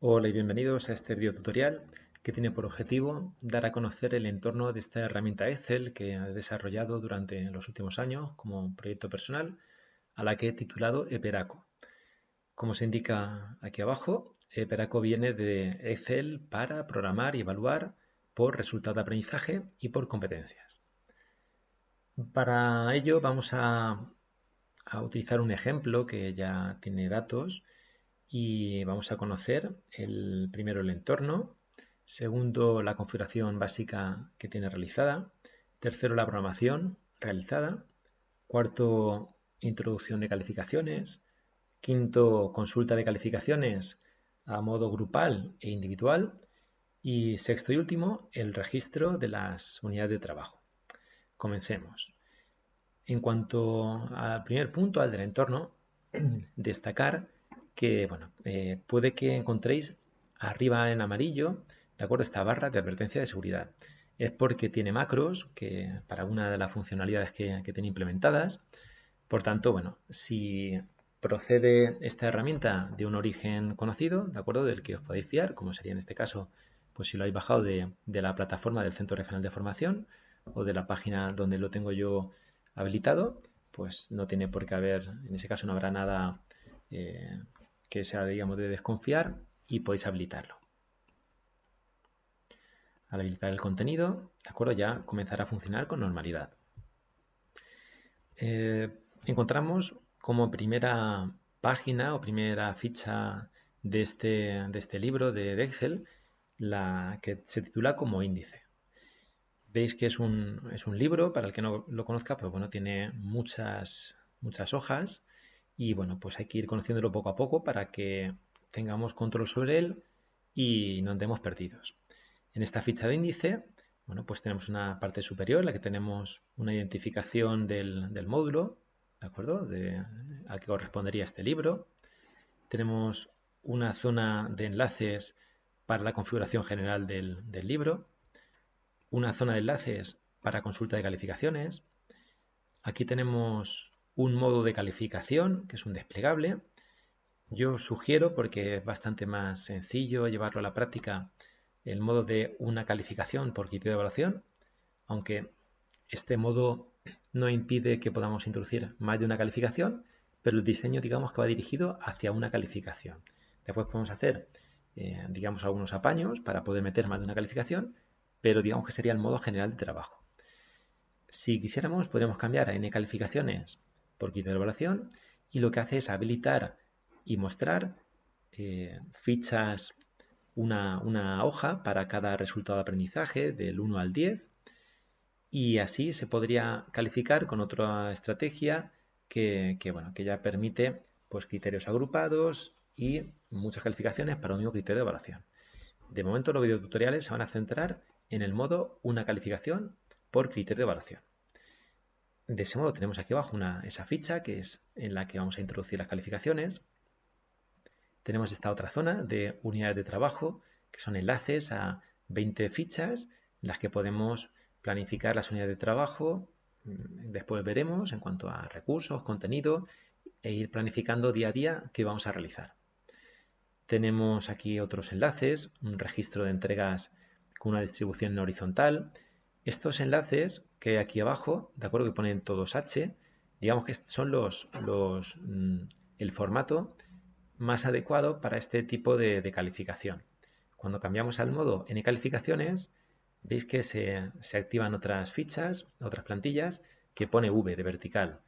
Hola y bienvenidos a este video tutorial que tiene por objetivo dar a conocer el entorno de esta herramienta Excel que he desarrollado durante los últimos años como proyecto personal, a la que he titulado Eperaco. Como se indica aquí abajo, Eperaco viene de Excel para programar y evaluar por resultado de aprendizaje y por competencias. Para ello vamos a utilizar un ejemplo que ya tiene datos y vamos a conocer primero el entorno, segundo la configuración básica que tiene realizada, tercero la programación realizada, cuarto introducción de calificaciones, quinto consulta de calificaciones a modo grupal e individual y sexto y último el registro de las unidades de trabajo. Comencemos. En cuanto al primer punto, al del entorno, destacar que puede que encontréis arriba en amarillo, ¿de acuerdo? Esta barra de advertencia de seguridad. Es porque tiene macros que para una de las funcionalidades que tiene implementadas. Por tanto, bueno, si procede esta herramienta de un origen conocido, ¿de acuerdo? Del que os podéis fiar, como sería en este caso, pues si lo habéis bajado de la plataforma del Centro Regional de Formación o de la página donde lo tengo yo habilitado, pues no tiene por qué haber, en ese caso no habrá nada que sea, digamos, de desconfiar y podéis habilitarlo. Al habilitar el contenido, ¿de acuerdo? Ya comenzará a funcionar con normalidad. Encontramos como primera página o primera ficha de este libro de Excel la que se titula como índice. Veis que es un libro, para el que no lo conozca, pues bueno, tiene muchas hojas y bueno, pues hay que ir conociéndolo poco a poco para que tengamos control sobre él y no andemos perdidos. En esta ficha de índice, bueno, pues tenemos una parte superior en la que tenemos una identificación del módulo, ¿de acuerdo? Al que correspondería este libro. Tenemos una zona de enlaces para la configuración general del libro, una zona de enlaces para consulta de calificaciones. Aquí tenemos un modo de calificación, que es un desplegable. Yo sugiero, porque es bastante más sencillo llevarlo a la práctica, el modo de una calificación por criterio de evaluación, aunque este modo no impide que podamos introducir más de una calificación, pero el diseño digamos que va dirigido hacia una calificación. Después podemos hacer, digamos, algunos apaños para poder meter más de una calificación, pero digamos que sería el modo general de trabajo. Si quisiéramos, podríamos cambiar a N calificaciones por criterio de evaluación y lo que hace es habilitar y mostrar fichas, una hoja para cada resultado de aprendizaje del 1 al 10 y así se podría calificar con otra estrategia que ya permite pues, criterios agrupados y muchas calificaciones para un mismo criterio de evaluación. De momento los videotutoriales se van a centrar en el modo una calificación por criterio de evaluación. De ese modo tenemos aquí abajo esa ficha que es en la que vamos a introducir las calificaciones. Tenemos esta otra zona de unidades de trabajo que son enlaces a 20 fichas en las que podemos planificar las unidades de trabajo. Después veremos en cuanto a recursos, contenido e ir planificando día a día qué vamos a realizar. Tenemos aquí otros enlaces, un registro de entregas con una distribución en horizontal. Estos enlaces que hay aquí abajo, de acuerdo que ponen todos H, digamos que son el formato más adecuado para este tipo de calificación. Cuando cambiamos al modo N calificaciones, veis que se activan otras fichas, otras plantillas, que pone V de vertical.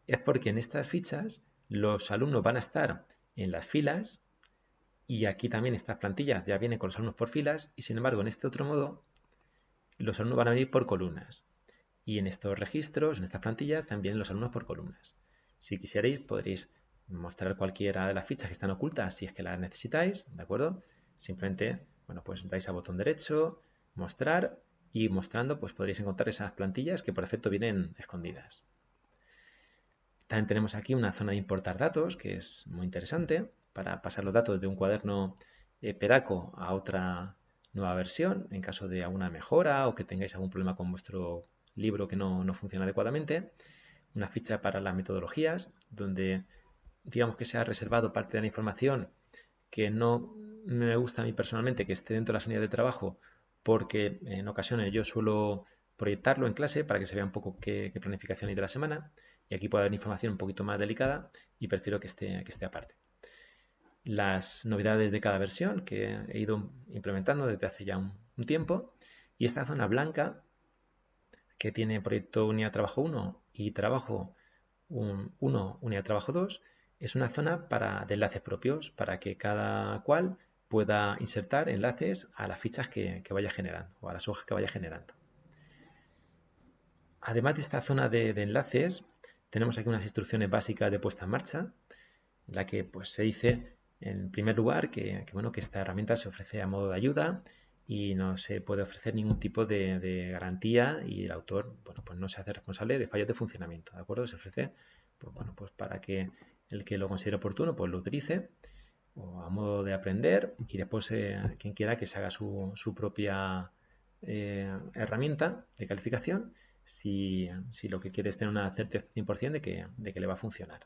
Es porque en estas fichas los alumnos van a estar en las filas y aquí también estas plantillas ya vienen con los alumnos por filas y sin embargo en este otro modo los alumnos van a venir por columnas. Y en estos registros, en estas plantillas, también los alumnos por columnas. Si quisierais, podréis mostrar cualquiera de las fichas que están ocultas si es que las necesitáis, ¿de acuerdo? Simplemente, bueno, pues dais a botón derecho, mostrar, y mostrando, pues podréis encontrar esas plantillas que por defecto vienen escondidas. También tenemos aquí una zona de importar datos, que es muy interesante, para pasar los datos de un cuaderno Peraco a otra nueva versión, en caso de alguna mejora o que tengáis algún problema con vuestro libro que no funciona adecuadamente. Una ficha para las metodologías, donde digamos que se ha reservado parte de la información que no me gusta a mí personalmente que esté dentro de las unidades de trabajo porque en ocasiones yo suelo proyectarlo en clase para que se vea un poco qué planificación hay de la semana y aquí puede haber información un poquito más delicada y prefiero que esté aparte. Las novedades de cada versión que he ido implementando desde hace ya un tiempo y esta zona blanca que tiene proyecto unidad de trabajo 1 y trabajo 1, unidad de trabajo 2, es una zona de enlaces propios para que cada cual pueda insertar enlaces a las fichas que vaya generando o a las hojas que vaya generando. Además de esta zona de enlaces, tenemos aquí unas instrucciones básicas de puesta en marcha, en la que pues, se dice, en primer lugar, bueno, que esta herramienta se ofrece a modo de ayuda y no se puede ofrecer ningún tipo de garantía y el autor, bueno, pues no se hace responsable de fallos de funcionamiento, ¿de acuerdo? Se ofrece, pues bueno, pues para que el que lo considere oportuno, pues lo utilice o a modo de aprender y después quien quiera que se haga su propia herramienta de calificación si lo que quiere es tener una certeza 100% de que le va a funcionar.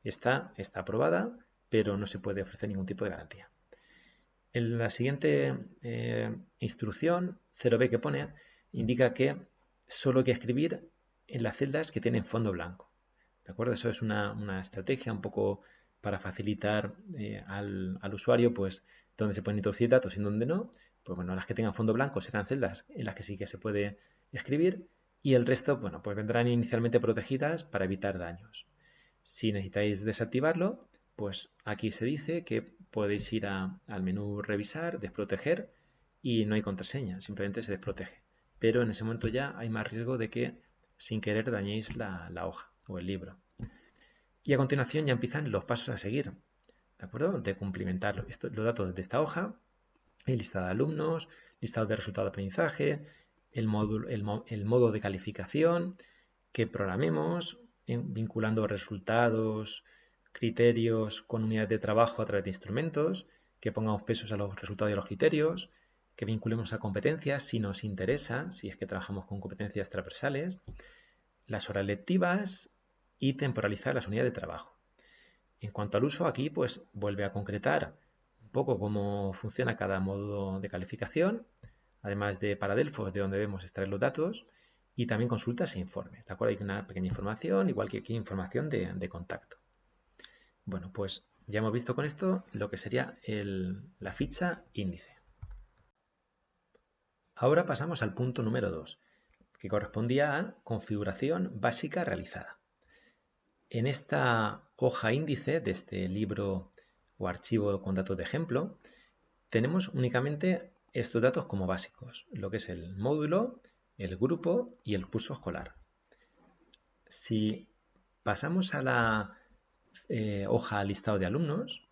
Está aprobada, pero no se puede ofrecer ningún tipo de garantía. En la siguiente instrucción, 0B que pone, indica que solo hay que escribir en las celdas que tienen fondo blanco. ¿De acuerdo? Eso es una estrategia un poco para facilitar al usuario, pues, dónde se pueden introducir datos y dónde no. Pues bueno, las que tengan fondo blanco serán celdas en las que sí que se puede escribir y el resto, bueno, pues vendrán inicialmente protegidas para evitar daños. Si necesitáis desactivarlo, pues aquí se dice que podéis ir al menú revisar, desproteger y no hay contraseña, simplemente se desprotege. Pero en ese momento ya hay más riesgo de que sin querer dañéis la hoja o el libro. Y a continuación ya empiezan los pasos a seguir, ¿de acuerdo? De cumplimentar los datos de esta hoja, el listado de alumnos, listado de resultado de aprendizaje, el modo de calificación, que programemos vinculando resultados, criterios con unidades de trabajo a través de instrumentos, que pongamos pesos a los resultados y a los criterios, que vinculemos a competencias si nos interesa, si es que trabajamos con competencias transversales, las horas lectivas y temporalizar las unidades de trabajo. En cuanto al uso, aquí pues vuelve a concretar un poco cómo funciona cada modo de calificación, además de para Delfos, de donde debemos extraer los datos, y también consultas e informes. ¿De acuerdo? Hay una pequeña información, igual que aquí información de contacto. Bueno, pues ya hemos visto con esto lo que sería la ficha índice. Ahora pasamos al punto número 2, que correspondía a configuración básica realizada. En esta hoja índice de este libro o archivo con datos de ejemplo, tenemos únicamente estos datos como básicos, lo que es el módulo, el grupo y el curso escolar. Si pasamos a la hoja listado de alumnos,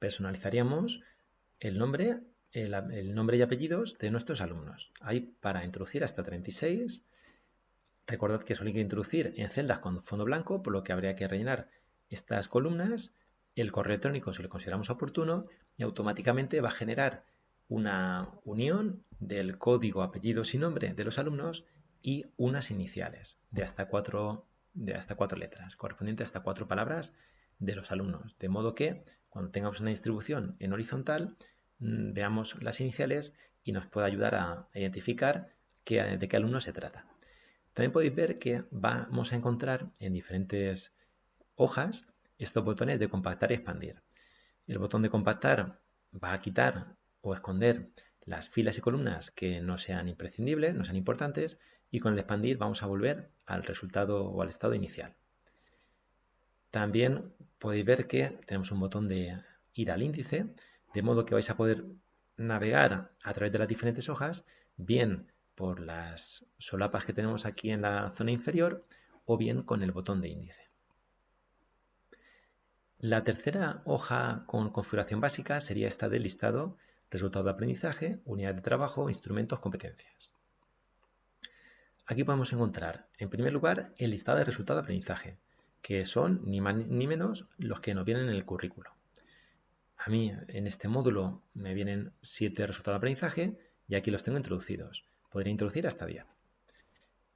personalizaríamos el nombre y apellidos de nuestros alumnos. Hay para introducir hasta 36. Recordad que solo hay que introducir en celdas con fondo blanco, por lo que habría que rellenar estas columnas, el correo electrónico si lo consideramos oportuno, y automáticamente va a generar una unión del código, apellidos y nombre de los alumnos y unas iniciales de hasta cuatro letras, correspondientes a hasta 4 palabras de los alumnos. De modo que cuando tengamos una distribución en horizontal, veamos las iniciales y nos pueda ayudar a identificar de qué alumno se trata. También podéis ver que vamos a encontrar en diferentes hojas estos botones de compactar y expandir. El botón de compactar va a quitar o esconder las filas y columnas que no sean imprescindibles, no sean importantes, y con el expandir vamos a volver al resultado o al estado inicial. También podéis ver que tenemos un botón de ir al índice, de modo que vais a poder navegar a través de las diferentes hojas, bien por las solapas que tenemos aquí en la zona inferior o bien con el botón de índice. La tercera hoja con configuración básica sería esta del listado, resultado de aprendizaje, unidad de trabajo, instrumentos, competencias. Aquí podemos encontrar, en primer lugar, el listado de resultado de aprendizaje, que son ni más ni menos los que nos vienen en el currículo. A mí en este módulo me vienen 7 resultados de aprendizaje y aquí los tengo introducidos. Podría introducir hasta 10.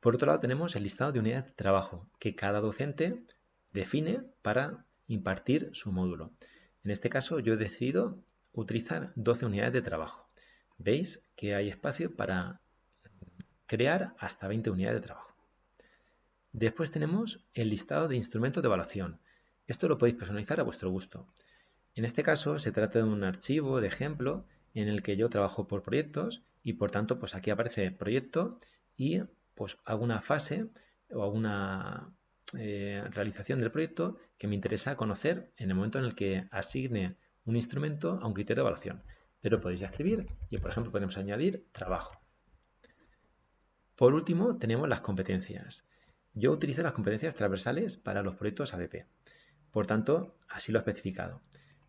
Por otro lado tenemos el listado de unidades de trabajo que cada docente define para impartir su módulo. En este caso yo he decidido utilizar 12 unidades de trabajo. Veis que hay espacio para crear hasta 20 unidades de trabajo. Después tenemos el listado de instrumentos de evaluación. Esto lo podéis personalizar a vuestro gusto. En este caso se trata de un archivo de ejemplo en el que yo trabajo por proyectos y por tanto pues aquí aparece proyecto y pues hago una fase o alguna realización del proyecto que me interesa conocer en el momento en el que asigne un instrumento a un criterio de evaluación. Pero podéis escribir y por ejemplo podemos añadir trabajo. Por último tenemos las competencias. Yo utilizo las competencias transversales para los proyectos ADP. Por tanto, así lo he especificado.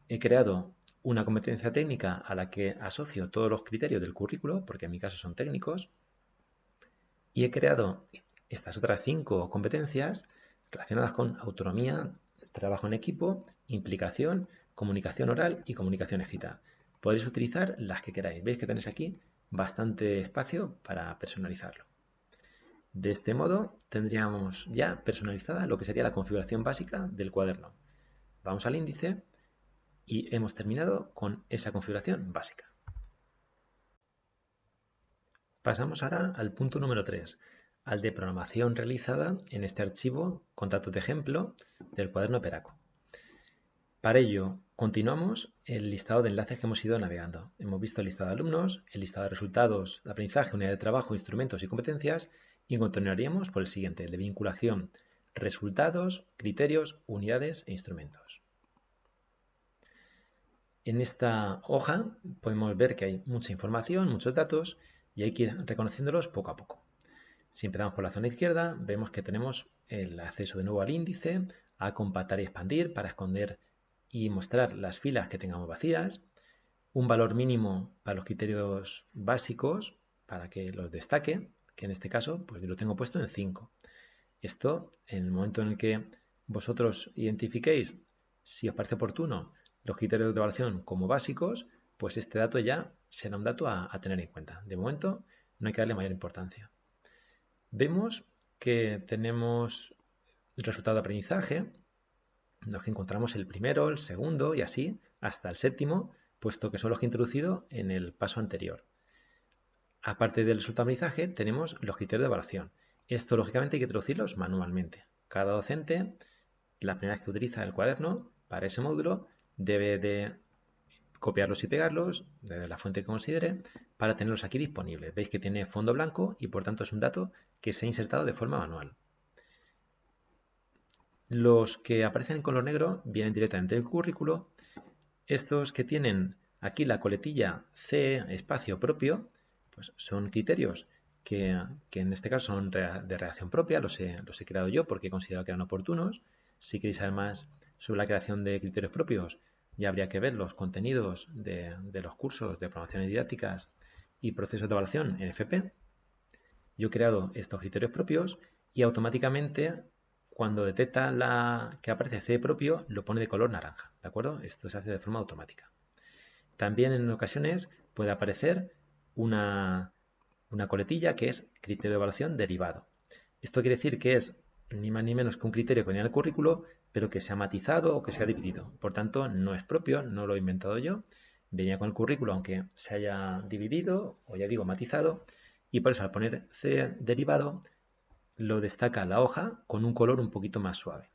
He creado una competencia técnica a la que asocio todos los criterios del currículo, porque en mi caso son técnicos, y he creado estas otras 5 competencias relacionadas con autonomía, trabajo en equipo, implicación, comunicación oral y comunicación escrita. Podéis utilizar las que queráis. Veis que tenéis aquí bastante espacio para personalizarlo. De este modo tendríamos ya personalizada lo que sería la configuración básica del cuaderno. Vamos al índice y hemos terminado con esa configuración básica. Pasamos ahora al punto número 3, al de programación realizada en este archivo con datos de ejemplo del cuaderno Peraco. Para ello, continuamos el listado de enlaces que hemos ido navegando. Hemos visto el listado de alumnos, el listado de resultados de aprendizaje, unidad de trabajo, instrumentos y competencias, y continuaríamos por el siguiente, el de vinculación, resultados, criterios, unidades e instrumentos. En esta hoja podemos ver que hay mucha información, muchos datos, y hay que ir reconociéndolos poco a poco. Si empezamos por la zona izquierda, vemos que tenemos el acceso de nuevo al índice, a compactar y expandir para esconder y mostrar las filas que tengamos vacías, un valor mínimo para los criterios básicos para que los destaque, que en este caso pues yo lo tengo puesto en 5. Esto, en el momento en el que vosotros identifiquéis si os parece oportuno los criterios de evaluación como básicos, pues este dato ya será un dato a tener en cuenta. De momento no hay que darle mayor importancia. Vemos que tenemos el resultado de aprendizaje, los que encontramos el primero, el segundo y así hasta el séptimo, puesto que son los que he introducido en el paso anterior. Aparte del resultado de aprendizaje, tenemos los criterios de evaluación. Esto, lógicamente, hay que introducirlos manualmente. Cada docente, la primera vez que utiliza el cuaderno para ese módulo, debe de copiarlos y pegarlos desde la fuente que considere para tenerlos aquí disponibles. Veis que tiene fondo blanco y por tanto es un dato que se ha insertado de forma manual. Los que aparecen en color negro vienen directamente del currículo. Estos que tienen aquí la coletilla C espacio propio, pues son criterios que en este caso son de redacción propia, los he creado yo porque he considerado que eran oportunos. Si queréis saber más sobre la creación de criterios propios, ya habría que ver los contenidos de los cursos de programación y didácticas y procesos de evaluación en FP. Yo he creado estos criterios propios y automáticamente cuando detecta que aparece C propio lo pone de color naranja, ¿de acuerdo? Esto se hace de forma automática. También en ocasiones puede aparecer una coletilla que es criterio de evaluación derivado. Esto quiere decir que es ni más ni menos que un criterio que venía en el currículo, pero que se ha matizado o que se ha dividido. Por tanto, no es propio, no lo he inventado yo. Venía con el currículo, aunque se haya dividido, o ya digo, matizado, y por eso al poner C derivado, lo destaca la hoja con un color un poquito más suave.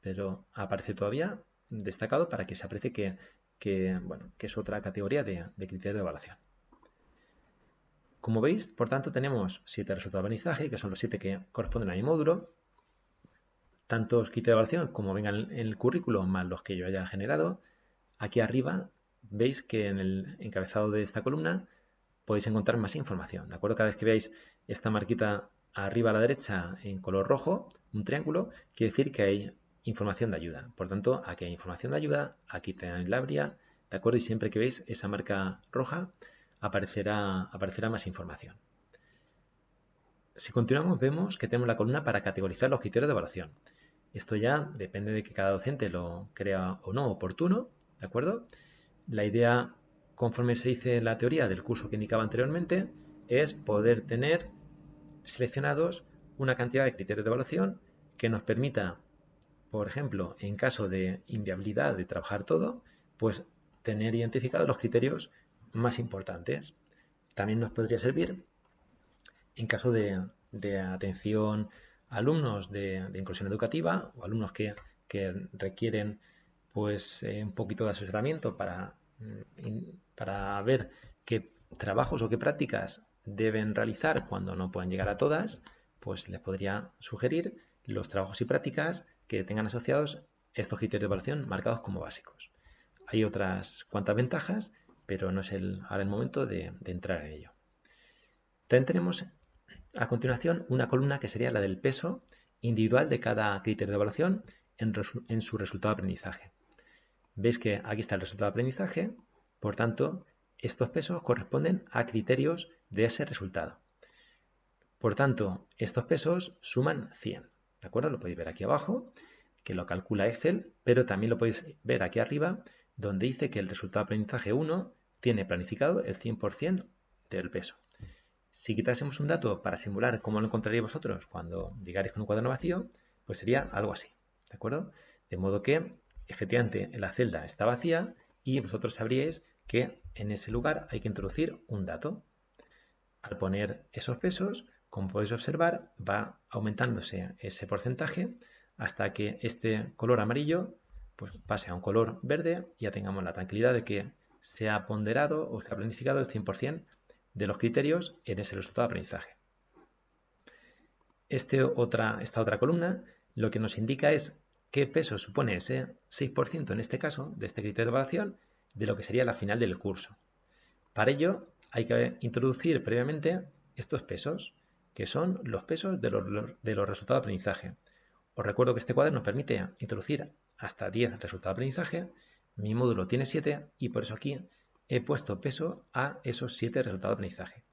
Pero aparece todavía destacado para que se aprecie que es otra categoría de criterio de evaluación. Como veis, por tanto, tenemos 7 resultados de aprendizaje, que son los 7 que corresponden a mi módulo, tantos criterios de evaluación como vengan en el currículo, más los que yo haya generado. Aquí arriba veis que en el encabezado de esta columna podéis encontrar más información, ¿de acuerdo? Cada vez que veáis esta marquita arriba a la derecha en color rojo, un triángulo, quiere decir que hay información de ayuda. Por tanto, aquí hay información de ayuda, aquí tenéis la abria, ¿de acuerdo? Y siempre que veis esa marca roja, aparecerá más información. Si continuamos, vemos que tenemos la columna para categorizar los criterios de evaluación. Esto ya depende de que cada docente lo crea o no oportuno, ¿de acuerdo? La idea, conforme se dice en la teoría del curso que indicaba anteriormente, es poder tener seleccionados una cantidad de criterios de evaluación que nos permita, por ejemplo, en caso de inviabilidad de trabajar todo, pues tener identificados los criterios más importantes. También nos podría servir en caso de atención a alumnos de inclusión educativa o alumnos que requieren pues un poquito de asesoramiento para ver qué trabajos o qué prácticas deben realizar cuando no pueden llegar a todas, pues les podría sugerir los trabajos y prácticas que tengan asociados estos criterios de evaluación marcados como básicos. Hay otras cuantas ventajas, pero no es ahora el momento de entrar en ello. También tenemos a continuación una columna que sería la del peso individual de cada criterio de evaluación en su resultado de aprendizaje. Veis que aquí está el resultado de aprendizaje, por tanto, estos pesos corresponden a criterios de ese resultado. Por tanto, estos pesos suman 100, ¿de acuerdo? Lo podéis ver aquí abajo, que lo calcula Excel, pero también lo podéis ver aquí arriba, donde dice que el resultado de aprendizaje 1 tiene planificado el 100% del peso. Si quitásemos un dato para simular cómo lo encontraríais vosotros cuando llegaréis con un cuaderno vacío, pues sería algo así, ¿de acuerdo? De modo que, efectivamente, la celda está vacía y vosotros sabríais que en ese lugar hay que introducir un dato. Al poner esos pesos, como podéis observar, va aumentándose ese porcentaje hasta que este color amarillo pues, pase a un color verde y ya tengamos la tranquilidad de que se ha ponderado o se ha planificado el 100% de los criterios en ese resultado de aprendizaje. Esta otra columna lo que nos indica es qué peso supone ese 6% en este caso, de este criterio de evaluación, de lo que sería la final del curso. Para ello hay que introducir previamente estos pesos, que son los pesos de los resultados de aprendizaje. Os recuerdo que este cuaderno permite introducir hasta 10 resultados de aprendizaje. Mi módulo tiene 7 y por eso aquí he puesto peso a esos 7 resultados de aprendizaje.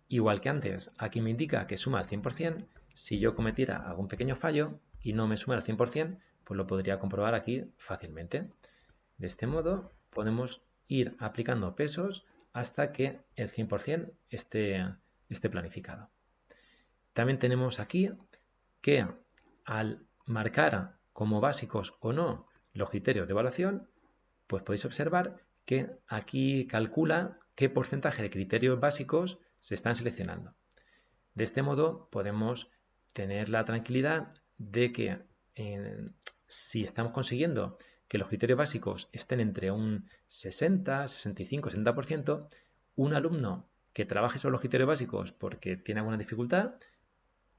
Igual que antes, aquí me indica que suma al 100%. Si yo cometiera algún pequeño fallo y no me suma al 100%, pues lo podría comprobar aquí fácilmente. De este modo podemos ir aplicando pesos hasta que el 100% esté planificado. También tenemos aquí que al marcar como básicos o no los criterios de evaluación, pues podéis observar que aquí calcula qué porcentaje de criterios básicos se están seleccionando. De este modo podemos tener la tranquilidad de que si estamos consiguiendo que los criterios básicos estén entre un 60, 65, 70%, un alumno que trabaje sobre los criterios básicos porque tiene alguna dificultad,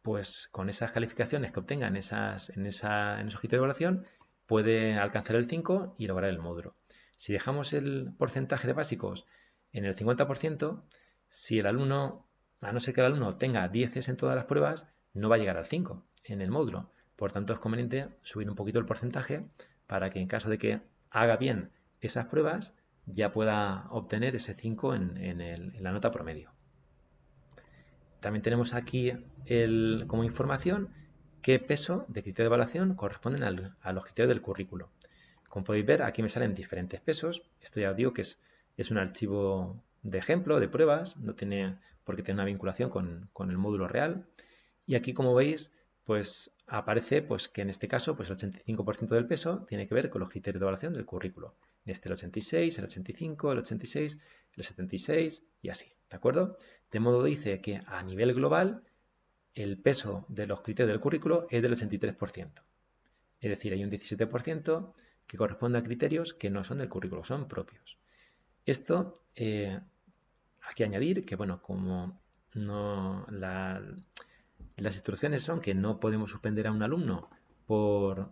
pues con esas calificaciones que obtenga en esos criterios de evaluación, puede alcanzar el 5 y lograr el módulo. Si dejamos el porcentaje de básicos en el 50%, si el alumno, a no ser que el alumno tenga 10 en todas las pruebas, no va a llegar al 5 en el módulo. Por tanto, es conveniente subir un poquito el porcentaje para que en caso de que haga bien esas pruebas, ya pueda obtener ese 5 en la nota promedio. También tenemos aquí como información qué peso de criterio de evaluación corresponden a los criterios del currículo. Como podéis ver, aquí me salen diferentes pesos. Esto ya os digo que es un archivo de ejemplo, de pruebas, no tiene por qué tener una vinculación con el módulo real. Y aquí, como veis, pues aparece pues, que en este caso pues, el 85% del peso tiene que ver con los criterios de evaluación del currículo. En este el 86, el 85, el 86, el 76 y así, ¿de acuerdo? De modo dice que a nivel global el peso de los criterios del currículo es del 83%. Es decir, hay un 17% que corresponde a criterios que no son del currículo, son propios. Esto, hay que añadir que, bueno, como no las instrucciones son que no podemos suspender a un alumno por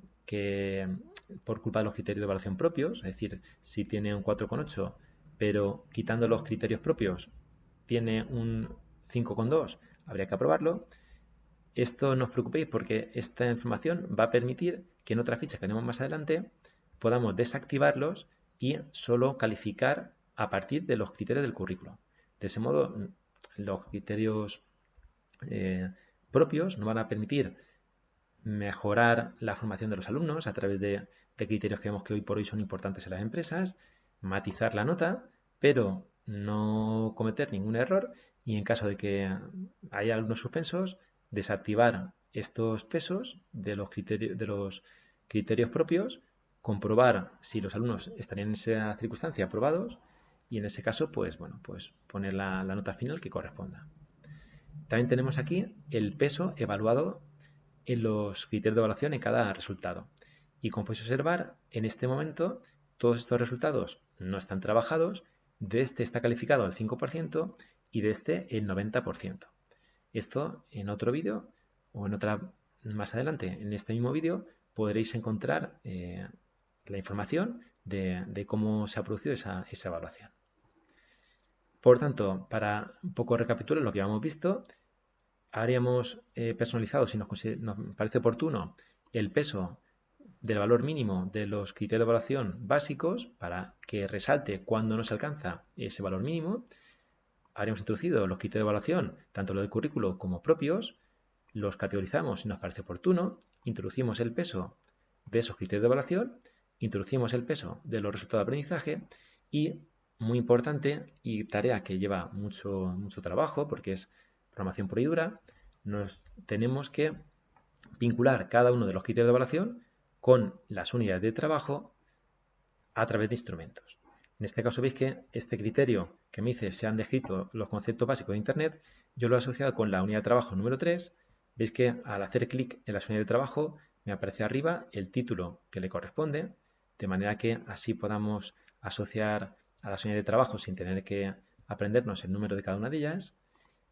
culpa de los criterios de evaluación propios, es decir, si tiene un 4,8, pero quitando los criterios propios tiene un 5,2, habría que aprobarlo. Esto no os preocupéis porque esta información va a permitir que en otras fichas que tenemos más adelante podamos desactivarlos y solo calificar a partir de los criterios del currículo. De ese modo, los criterios propios nos van a permitir mejorar la formación de los alumnos a través de criterios que vemos que hoy por hoy son importantes en las empresas, matizar la nota, pero no cometer ningún error y en caso de que haya alumnos suspensos, desactivar estos pesos de los criterios propios comprobar si los alumnos estarían en esa circunstancia aprobados y en ese caso, pues bueno, pues poner la nota final que corresponda. También tenemos aquí el peso evaluado en los criterios de evaluación en cada resultado. Y como podéis observar, en este momento todos estos resultados no están trabajados, de este está calificado el 5% y de este el 90%. Esto en otro vídeo o en otra más adelante, en este mismo vídeo, podréis encontrar la información de cómo se ha producido esa evaluación. Por tanto, para un poco recapitular lo que hemos visto, habríamos personalizado, si nos parece oportuno, el peso del valor mínimo de los criterios de evaluación básicos para que resalte cuando no se alcanza ese valor mínimo. Habríamos introducido los criterios de evaluación, tanto los del currículo como propios, los categorizamos si nos parece oportuno, introducimos el peso de esos criterios de evaluación, introducimos el peso de los resultados de aprendizaje y, muy importante y tarea que lleva mucho trabajo porque es programación pura y dura, nos tenemos que vincular cada uno de los criterios de evaluación con las unidades de trabajo a través de instrumentos. En este caso veis que este criterio que me dice se han descrito los conceptos básicos de Internet, yo lo he asociado con la unidad de trabajo número 3. Veis que al hacer clic en las unidades de trabajo me aparece arriba el título que le corresponde, de manera que así podamos asociar a las unidades de trabajo sin tener que aprendernos el número de cada una de ellas.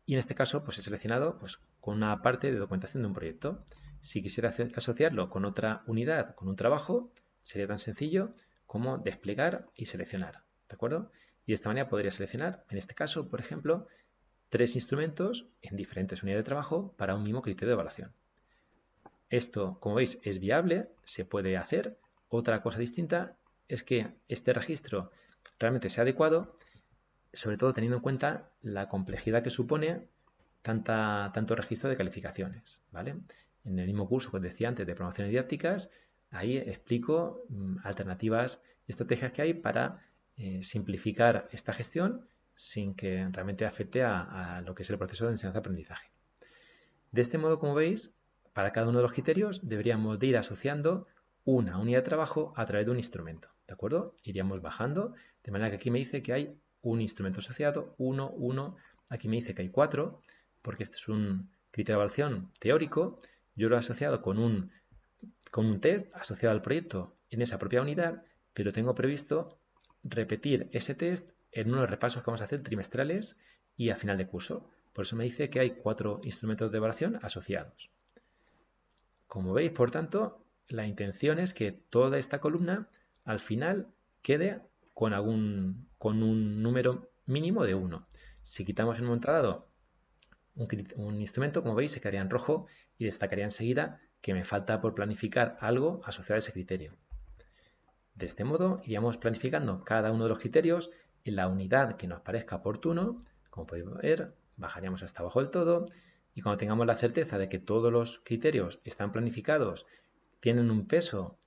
Y en este caso pues he seleccionado pues, con una parte de documentación de un proyecto. Si quisiera asociarlo con otra unidad, con un trabajo, sería tan sencillo como desplegar y seleccionar, ¿de acuerdo? Y de esta manera podría seleccionar, en este caso, por ejemplo, 3 instrumentos en diferentes unidades de trabajo para un mismo criterio de evaluación. Esto, como veis, es viable, se puede hacer. Otra cosa distinta es que este registro realmente sea adecuado, sobre todo teniendo en cuenta la complejidad que supone tanto registro de calificaciones, ¿vale? En el mismo curso que os decía antes de programación didácticas, ahí explico alternativas y estrategias que hay para simplificar esta gestión sin que realmente afecte a lo que es el proceso de enseñanza-aprendizaje. De este modo, como veis, para cada uno de los criterios deberíamos de ir asociando una unidad de trabajo a través de un instrumento, ¿de acuerdo? Iríamos bajando, de manera que aquí me dice que hay un instrumento asociado, 1, aquí me dice que hay 4, porque este es un criterio de evaluación teórico, yo lo he asociado con un test asociado al proyecto en esa propia unidad, pero tengo previsto repetir ese test en uno de los repasos que vamos a hacer trimestrales y a final de curso. Por eso me dice que hay 4 instrumentos de evaluación asociados. Como veis, por tanto, la intención es que toda esta columna al final quede con un número mínimo de 1. Si quitamos en un momento dado un instrumento, como veis, se quedaría en rojo y destacaría enseguida que me falta por planificar algo asociado a ese criterio. De este modo, iríamos planificando cada uno de los criterios en la unidad que nos parezca oportuno. Como podéis ver, bajaríamos hasta abajo del todo y cuando tengamos la certeza de que todos los criterios están planificados, tienen un peso,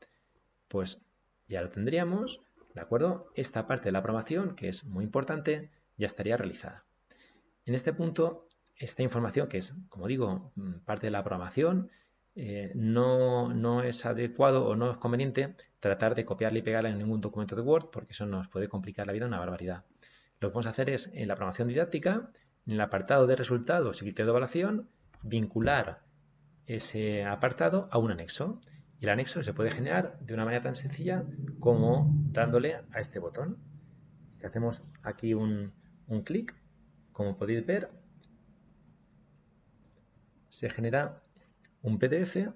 pues ya lo tendríamos, ¿de acuerdo? Esta parte de la programación, que es muy importante, ya estaría realizada. En este punto, esta información, que es, como digo, parte de la programación, no es adecuado o no es conveniente tratar de copiarla y pegarla en ningún documento de Word porque eso nos puede complicar la vida una barbaridad. Lo que vamos a hacer es, en la programación didáctica, en el apartado de resultados y criterios de evaluación, vincular ese apartado a un anexo. Y el anexo se puede generar de una manera tan sencilla como dándole a este botón. Si hacemos aquí un clic, como podéis ver, se genera un PDF.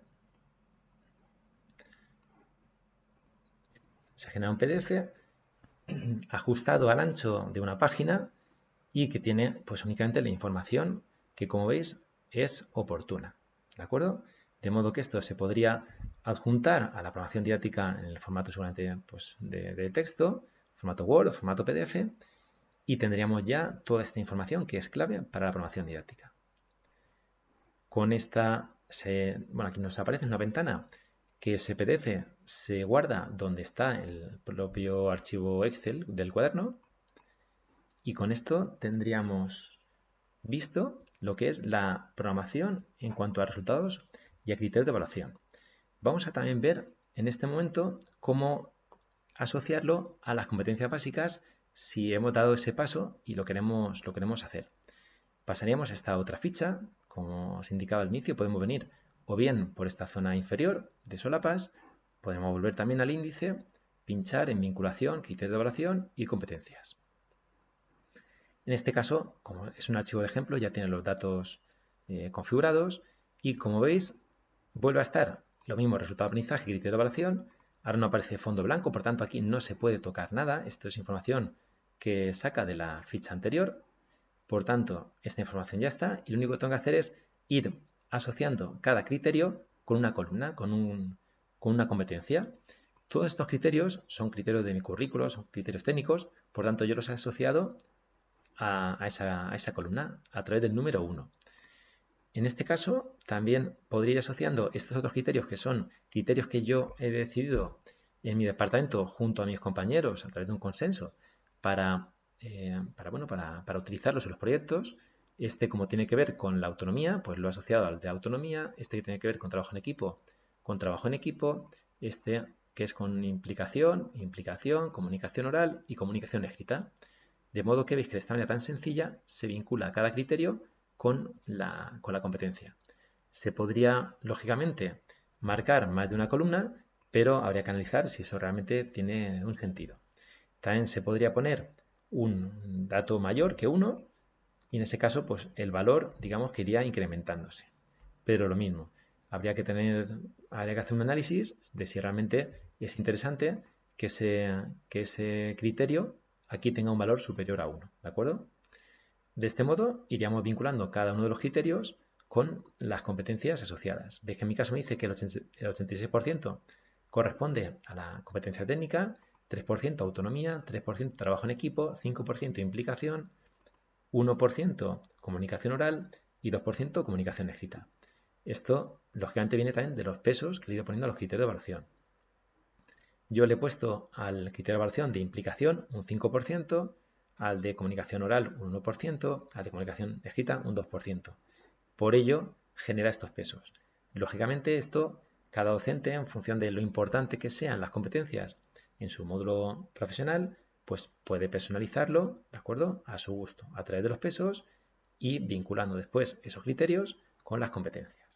Se genera un PDF ajustado al ancho de una página y que tiene pues únicamente la información que, como veis, es oportuna, ¿de acuerdo? De modo que esto se podría adjuntar a la programación didáctica en el formato seguramente pues, de texto, formato Word o formato PDF, y tendríamos ya toda esta información que es clave para la programación didáctica. Con esta, bueno, aquí nos aparece una ventana que ese PDF se guarda donde está el propio archivo Excel del cuaderno y con esto tendríamos visto lo que es la programación en cuanto a resultados y a criterios de evaluación. Vamos a también ver en este momento cómo asociarlo a las competencias básicas si hemos dado ese paso y lo queremos hacer. Pasaríamos a esta otra ficha, como os indicaba al inicio, podemos venir o bien por esta zona inferior de solapas, podemos volver también al índice, pinchar en vinculación, criterio de evaluación y competencias. En este caso, como es un archivo de ejemplo, ya tiene los datos configurados y como veis, vuelve a estar lo mismo resultado de aprendizaje y criterio de evaluación. Ahora no aparece fondo blanco, por tanto aquí no se puede tocar nada. Esto es información que saca de la ficha anterior. Por tanto, esta información ya está y lo único que tengo que hacer es ir asociando cada criterio con una columna, con una competencia. Todos estos criterios son criterios de mi currículo, son criterios técnicos, por tanto yo los he asociado a esa columna a través del número 1. En este caso, también podría ir asociando estos otros criterios que son criterios que yo he decidido en mi departamento junto a mis compañeros a través de un consenso para utilizarlos en los proyectos. Este, como tiene que ver con la autonomía, pues lo he asociado al de autonomía. Este que tiene que ver con trabajo en equipo, con trabajo en equipo. Este que es con implicación, comunicación oral y comunicación escrita. De modo que veis que de esta manera tan sencilla se vincula cada criterio con la competencia. Se podría, lógicamente, marcar más de una columna, pero habría que analizar si eso realmente tiene un sentido. También se podría poner un dato mayor que 1 y en ese caso pues el valor digamos que iría incrementándose. Pero lo mismo, habría que hacer un análisis de si realmente es interesante que ese criterio aquí tenga un valor superior a 1, ¿de acuerdo? De este modo iríamos vinculando cada uno de los criterios con las competencias asociadas. Veis que en mi caso me dice que el 86% corresponde a la competencia técnica, 3% autonomía, 3% trabajo en equipo, 5% implicación, 1% comunicación oral y 2% comunicación escrita. Esto, lógicamente, viene también de los pesos que le he ido poniendo a los criterios de evaluación. Yo le he puesto al criterio de evaluación de implicación un 5%, al de comunicación oral un 1%, al de comunicación escrita un 2%. Por ello, genera estos pesos. Lógicamente, esto, cada docente, en función de lo importante que sean las competencias en su módulo profesional, pues puede personalizarlo, ¿de acuerdo?, a su gusto, a través de los pesos y vinculando después esos criterios con las competencias.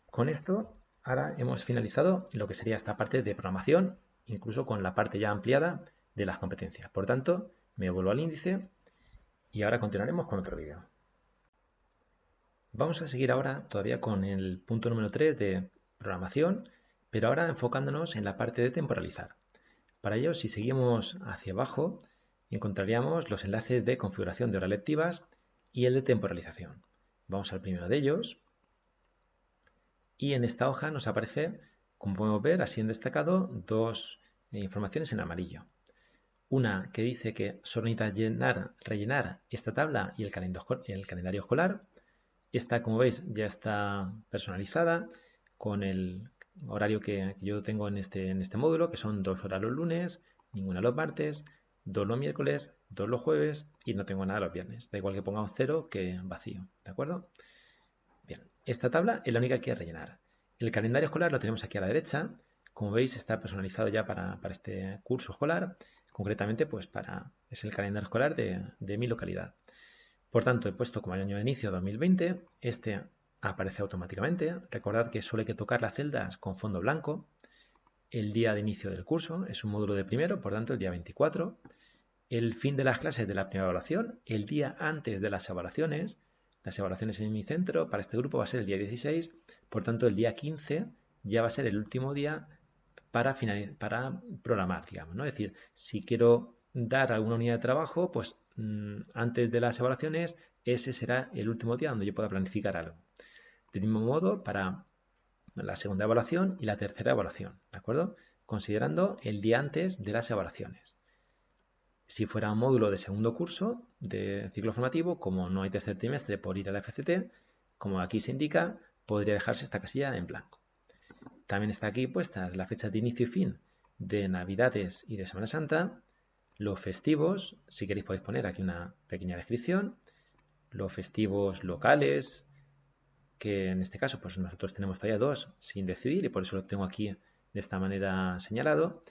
Con esto, ahora hemos finalizado lo que sería esta parte de programación, incluso con la parte ya ampliada de las competencias. Por tanto, me vuelvo al índice y ahora continuaremos con otro vídeo. Vamos a seguir ahora todavía con el punto número 3 de programación, pero ahora enfocándonos en la parte de temporalizar. Para ello, si seguimos hacia abajo, encontraríamos los enlaces de configuración de horas lectivas y el de temporalización. Vamos al primero de ellos. Y en esta hoja nos aparece, como podemos ver, así en destacado, dos informaciones en amarillo. Una que dice que solo necesita rellenar esta tabla y el calendario escolar. Esta, como veis, ya está personalizada con el horario que yo tengo en este módulo, que son 2 horas los lunes, ninguna los martes, 2 los miércoles, 2 los jueves y no tengo nada los viernes. Da igual que ponga un 0 que vacío, ¿de acuerdo? Bien, esta tabla es la única que hay que rellenar. El calendario escolar lo tenemos aquí a la derecha. Como veis, está personalizado ya para este curso escolar. Concretamente, pues es el calendario escolar de mi localidad. Por tanto, he puesto como año de inicio 2020. Este aparece automáticamente. Recordad que solo hay que tocar las celdas con fondo blanco. El día de inicio del curso es un módulo de primero, por tanto, el día 24. El fin de las clases de la primera evaluación, el día antes de las evaluaciones. Las evaluaciones en mi centro para este grupo va a ser el día 16, por tanto el día 15 ya va a ser el último día para programar, digamos, ¿no? Es decir, si quiero dar alguna unidad de trabajo, pues antes de las evaluaciones, ese será el último día donde yo pueda planificar algo. Del mismo modo, para la segunda evaluación y la tercera evaluación, ¿de acuerdo? Considerando el día antes de las evaluaciones. Si fuera un módulo de segundo curso de ciclo formativo, como no hay tercer trimestre por ir a la FCT, como aquí se indica, podría dejarse esta casilla en blanco. También está aquí puestas las fechas de inicio y fin de Navidades y de Semana Santa, los festivos, si queréis podéis poner aquí una pequeña descripción, los festivos locales que en este caso pues nosotros tenemos todavía 2 sin decidir y por eso lo tengo aquí de esta manera señalado.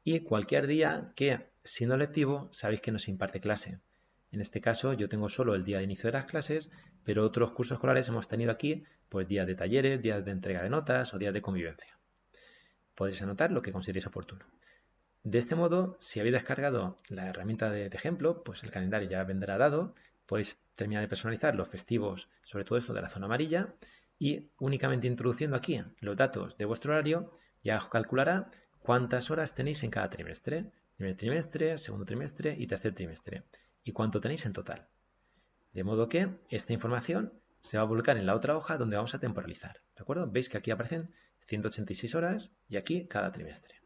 Y cualquier día que, siendo lectivo, sabéis que no se imparte clase. En este caso yo tengo solo el día de inicio de las clases, pero otros cursos escolares hemos tenido aquí pues días de talleres, días de entrega de notas o días de convivencia. Podéis anotar lo que consideréis oportuno. De este modo, si habéis descargado la herramienta de ejemplo, pues el calendario ya vendrá dado. Podéis terminar de personalizar los festivos, sobre todo esto de la zona amarilla, y únicamente introduciendo aquí los datos de vuestro horario, ya os calculará cuántas horas tenéis en cada trimestre. Primer trimestre, segundo trimestre y tercer trimestre. Y cuánto tenéis en total. De modo que esta información se va a volcar en la otra hoja donde vamos a temporalizar. ¿De acuerdo? Veis que aquí aparecen 186 horas y aquí cada trimestre.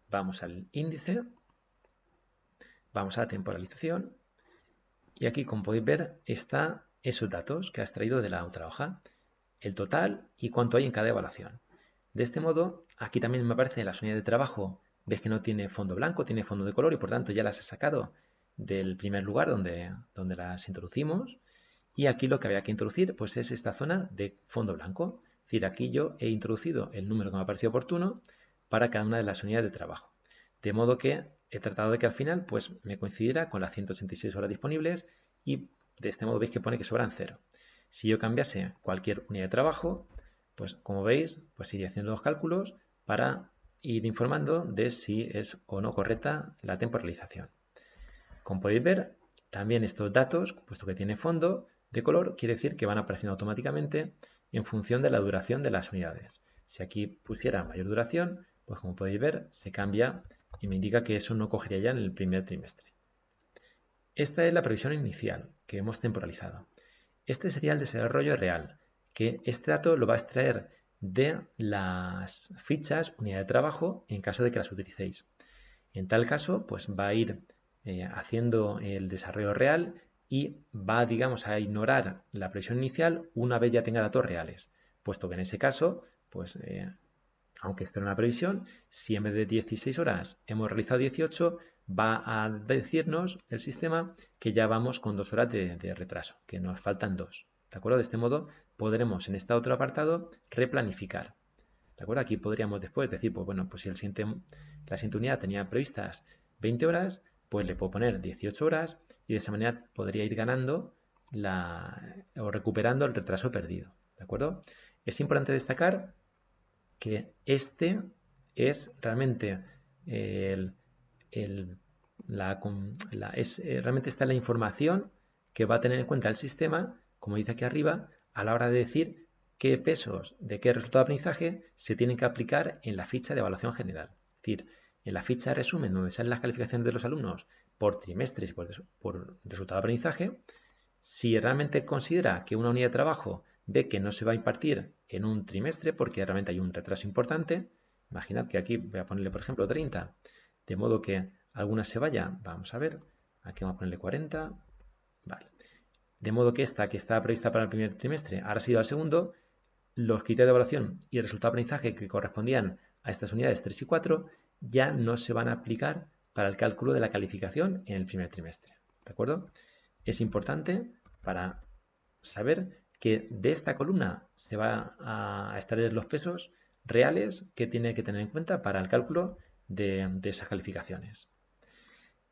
Vamos al índice, vamos a la temporalización y aquí, como podéis ver, están esos datos que has traído de la otra hoja, el total y cuánto hay en cada evaluación. De este modo, aquí también me aparece las unidades de trabajo, ves que no tiene fondo blanco, tiene fondo de color y por tanto ya las he sacado del primer lugar donde las introducimos. Y aquí lo que había que introducir pues es esta zona de fondo blanco. Es decir, aquí yo he introducido el número que me ha parecido oportuno para cada una de las unidades de trabajo. De modo que he tratado de que al final pues me coincidiera con las 186 horas disponibles y de este modo veis que pone que sobran 0. Si yo cambiase cualquier unidad de trabajo, pues como veis, pues iría haciendo los cálculos para ir informando de si es o no correcta la temporalización. Como podéis ver, también estos datos, puesto que tiene fondo de color, quiere decir que van apareciendo automáticamente en función de la duración de las unidades. Si aquí pusiera mayor duración, pues como podéis ver, se cambia y me indica que eso no cogería ya en el primer trimestre. Esta es la previsión inicial que hemos temporalizado. Este sería el desarrollo real, que este dato lo va a extraer de las fichas unidad de trabajo en caso de que las utilicéis. En tal caso, pues va a ir haciendo el desarrollo real y va, digamos, a ignorar la previsión inicial una vez ya tenga datos reales, puesto que en ese caso, pues aunque esté en una previsión, si en vez de 16 horas hemos realizado 18, va a decirnos el sistema que ya vamos con 2 horas de retraso, que nos faltan 2. ¿De acuerdo? De este modo podremos en este otro apartado replanificar. ¿De acuerdo? Aquí podríamos después decir, pues bueno, pues si la siguiente unidad tenía previstas 20 horas, pues le puedo poner 18 horas y de esa manera podría ir ganando o recuperando el retraso perdido. ¿De acuerdo? Es importante destacar que este es realmente realmente está la información que va a tener en cuenta el sistema, como dice aquí arriba, a la hora de decir qué pesos de qué resultado de aprendizaje se tienen que aplicar en la ficha de evaluación general. Es decir, en la ficha de resumen donde salen las calificaciones de los alumnos por trimestres y por resultado de aprendizaje, si realmente considera que una unidad de trabajo ve que no se va a impartir en un trimestre porque realmente hay un retraso importante, imaginad que aquí voy a ponerle por ejemplo 30, de modo que alguna se vaya, vamos a ver, aquí vamos a ponerle 40, vale. De modo que esta que estaba prevista para el primer trimestre ahora ha sido al segundo, los criterios de evaluación y el resultado de aprendizaje que correspondían a estas unidades 3 y 4 ya no se van a aplicar para el cálculo de la calificación en el primer trimestre. ¿De acuerdo? Es importante para saber que de esta columna se va a extraer los pesos reales que tiene que tener en cuenta para el cálculo de esas calificaciones.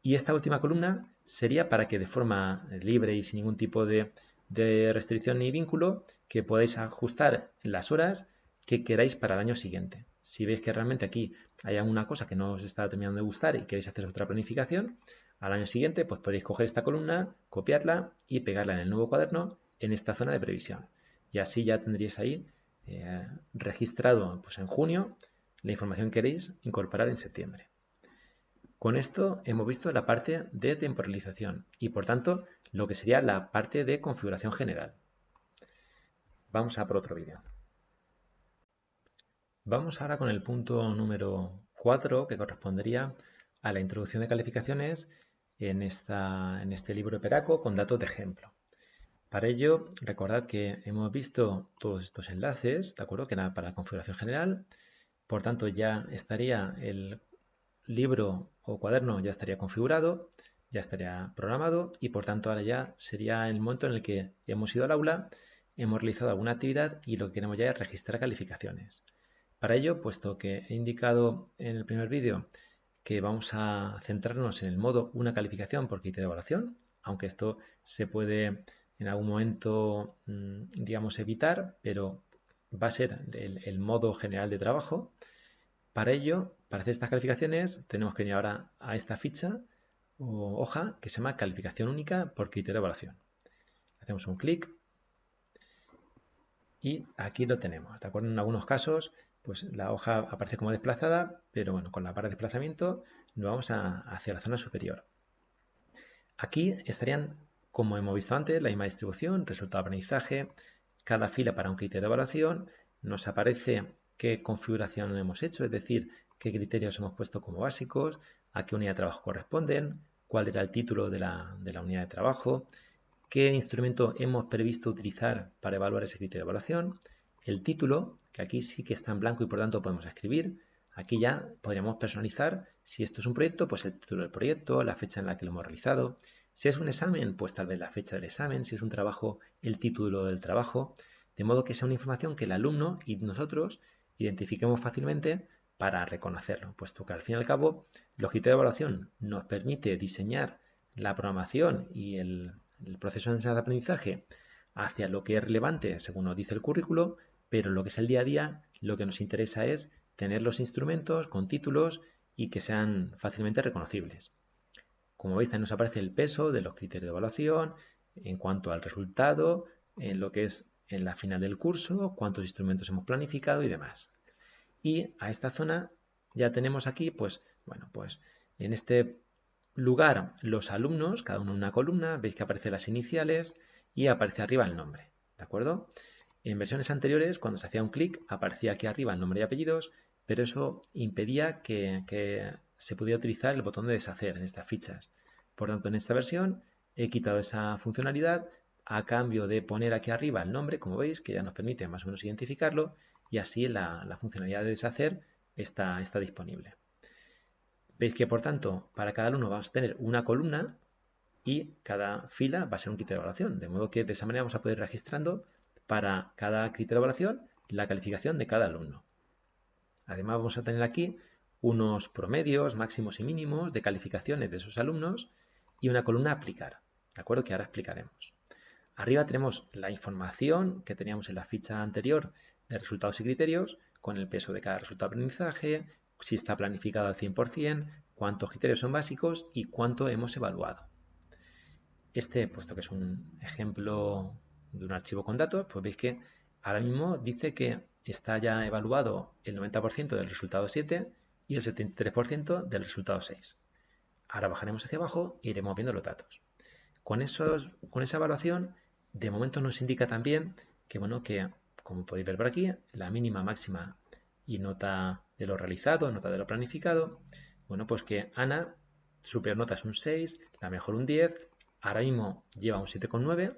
Y esta última columna sería para que de forma libre y sin ningún tipo de restricción ni vínculo, que podáis ajustar las horas que queráis para el año siguiente. Si veis que realmente aquí hay alguna cosa que no os está terminando de gustar y queréis hacer otra planificación, al año siguiente pues podéis coger esta columna, copiarla y pegarla en el nuevo cuaderno en esta zona de previsión. Y así ya tendríais ahí registrado pues en junio la información que queréis incorporar en septiembre. Con esto hemos visto la parte de temporalización y por tanto lo que sería la parte de configuración general. Vamos a por otro vídeo. Vamos ahora con el punto número 4 que correspondería a la introducción de calificaciones en este libro de Peraco con datos de ejemplo. Para ello, recordad que hemos visto todos estos enlaces, ¿de acuerdo? Que era para la configuración general. Por tanto, ya estaría el libro o cuaderno ya estaría configurado, ya estaría programado y por tanto ahora ya sería el momento en el que hemos ido al aula hemos realizado alguna actividad y lo que queremos ya es registrar calificaciones. Para ello, puesto que he indicado en el primer vídeo que vamos a centrarnos en el modo una calificación por criterio de evaluación, aunque esto se puede en algún momento, digamos, evitar, pero va a ser el modo general de trabajo. Para ello, para hacer estas calificaciones, tenemos que venir ahora a esta ficha o hoja que se llama calificación única por criterio de evaluación. Hacemos un clic y aquí lo tenemos. ¿De acuerdo? En algunos casos, pues la hoja aparece como desplazada, pero bueno, con la barra de desplazamiento nos vamos hacia la zona superior. Aquí estarían, como hemos visto antes, la misma distribución, resultado de aprendizaje, cada fila para un criterio de evaluación, nos aparece qué configuración hemos hecho, es decir, qué criterios hemos puesto como básicos, a qué unidad de trabajo corresponden, cuál era el título de la unidad de trabajo, qué instrumento hemos previsto utilizar para evaluar ese criterio de evaluación, el título, que aquí sí que está en blanco y por tanto podemos escribir. Aquí ya podríamos personalizar, si esto es un proyecto, pues el título del proyecto, la fecha en la que lo hemos realizado. Si es un examen, pues tal vez la fecha del examen. Si es un trabajo, el título del trabajo. De modo que sea una información que el alumno y nosotros identifiquemos fácilmente para reconocerlo, puesto que al fin y al cabo los criterios de evaluación nos permite diseñar la programación y el proceso de enseñanza-aprendizaje hacia lo que es relevante según nos dice el currículo, pero lo que es el día a día, lo que nos interesa es tener los instrumentos con títulos y que sean fácilmente reconocibles. Como veis, también nos aparece el peso de los criterios de evaluación en cuanto al resultado, en lo que es en la final del curso, cuántos instrumentos hemos planificado y demás. Y a esta zona ya tenemos aquí, pues, bueno, pues en este lugar los alumnos, cada uno en una columna, veis que aparecen las iniciales y aparece arriba el nombre, ¿de acuerdo? En versiones anteriores, cuando se hacía un clic, aparecía aquí arriba el nombre y apellidos, pero eso impedía que se pudiera utilizar el botón de deshacer en estas fichas. Por tanto, en esta versión he quitado esa funcionalidad a cambio de poner aquí arriba el nombre, como veis, que ya nos permite más o menos identificarlo, y así la funcionalidad de deshacer está disponible. Veis que, por tanto, para cada alumno vamos a tener una columna y cada fila va a ser un criterio de evaluación. De modo que de esa manera vamos a poder ir registrando para cada criterio de evaluación la calificación de cada alumno. Además vamos a tener aquí unos promedios máximos y mínimos de calificaciones de esos alumnos y una columna a aplicar, ¿de acuerdo? Que ahora explicaremos. Arriba tenemos la información que teníamos en la ficha anterior de resultados y criterios con el peso de cada resultado de aprendizaje, si está planificado al 100%, cuántos criterios son básicos y cuánto hemos evaluado. Este, puesto que es un ejemplo de un archivo con datos, pues veis que ahora mismo dice que está ya evaluado el 90% del resultado 7 y el 73% del resultado 6. Ahora bajaremos hacia abajo e iremos viendo los datos. Con esa evaluación, de momento nos indica también que, bueno, que como podéis ver por aquí, la mínima, máxima y nota de lo realizado, nota de lo planificado, bueno, pues que Ana, su peor nota es un 6, la mejor un 10, ahora mismo lleva un 7,9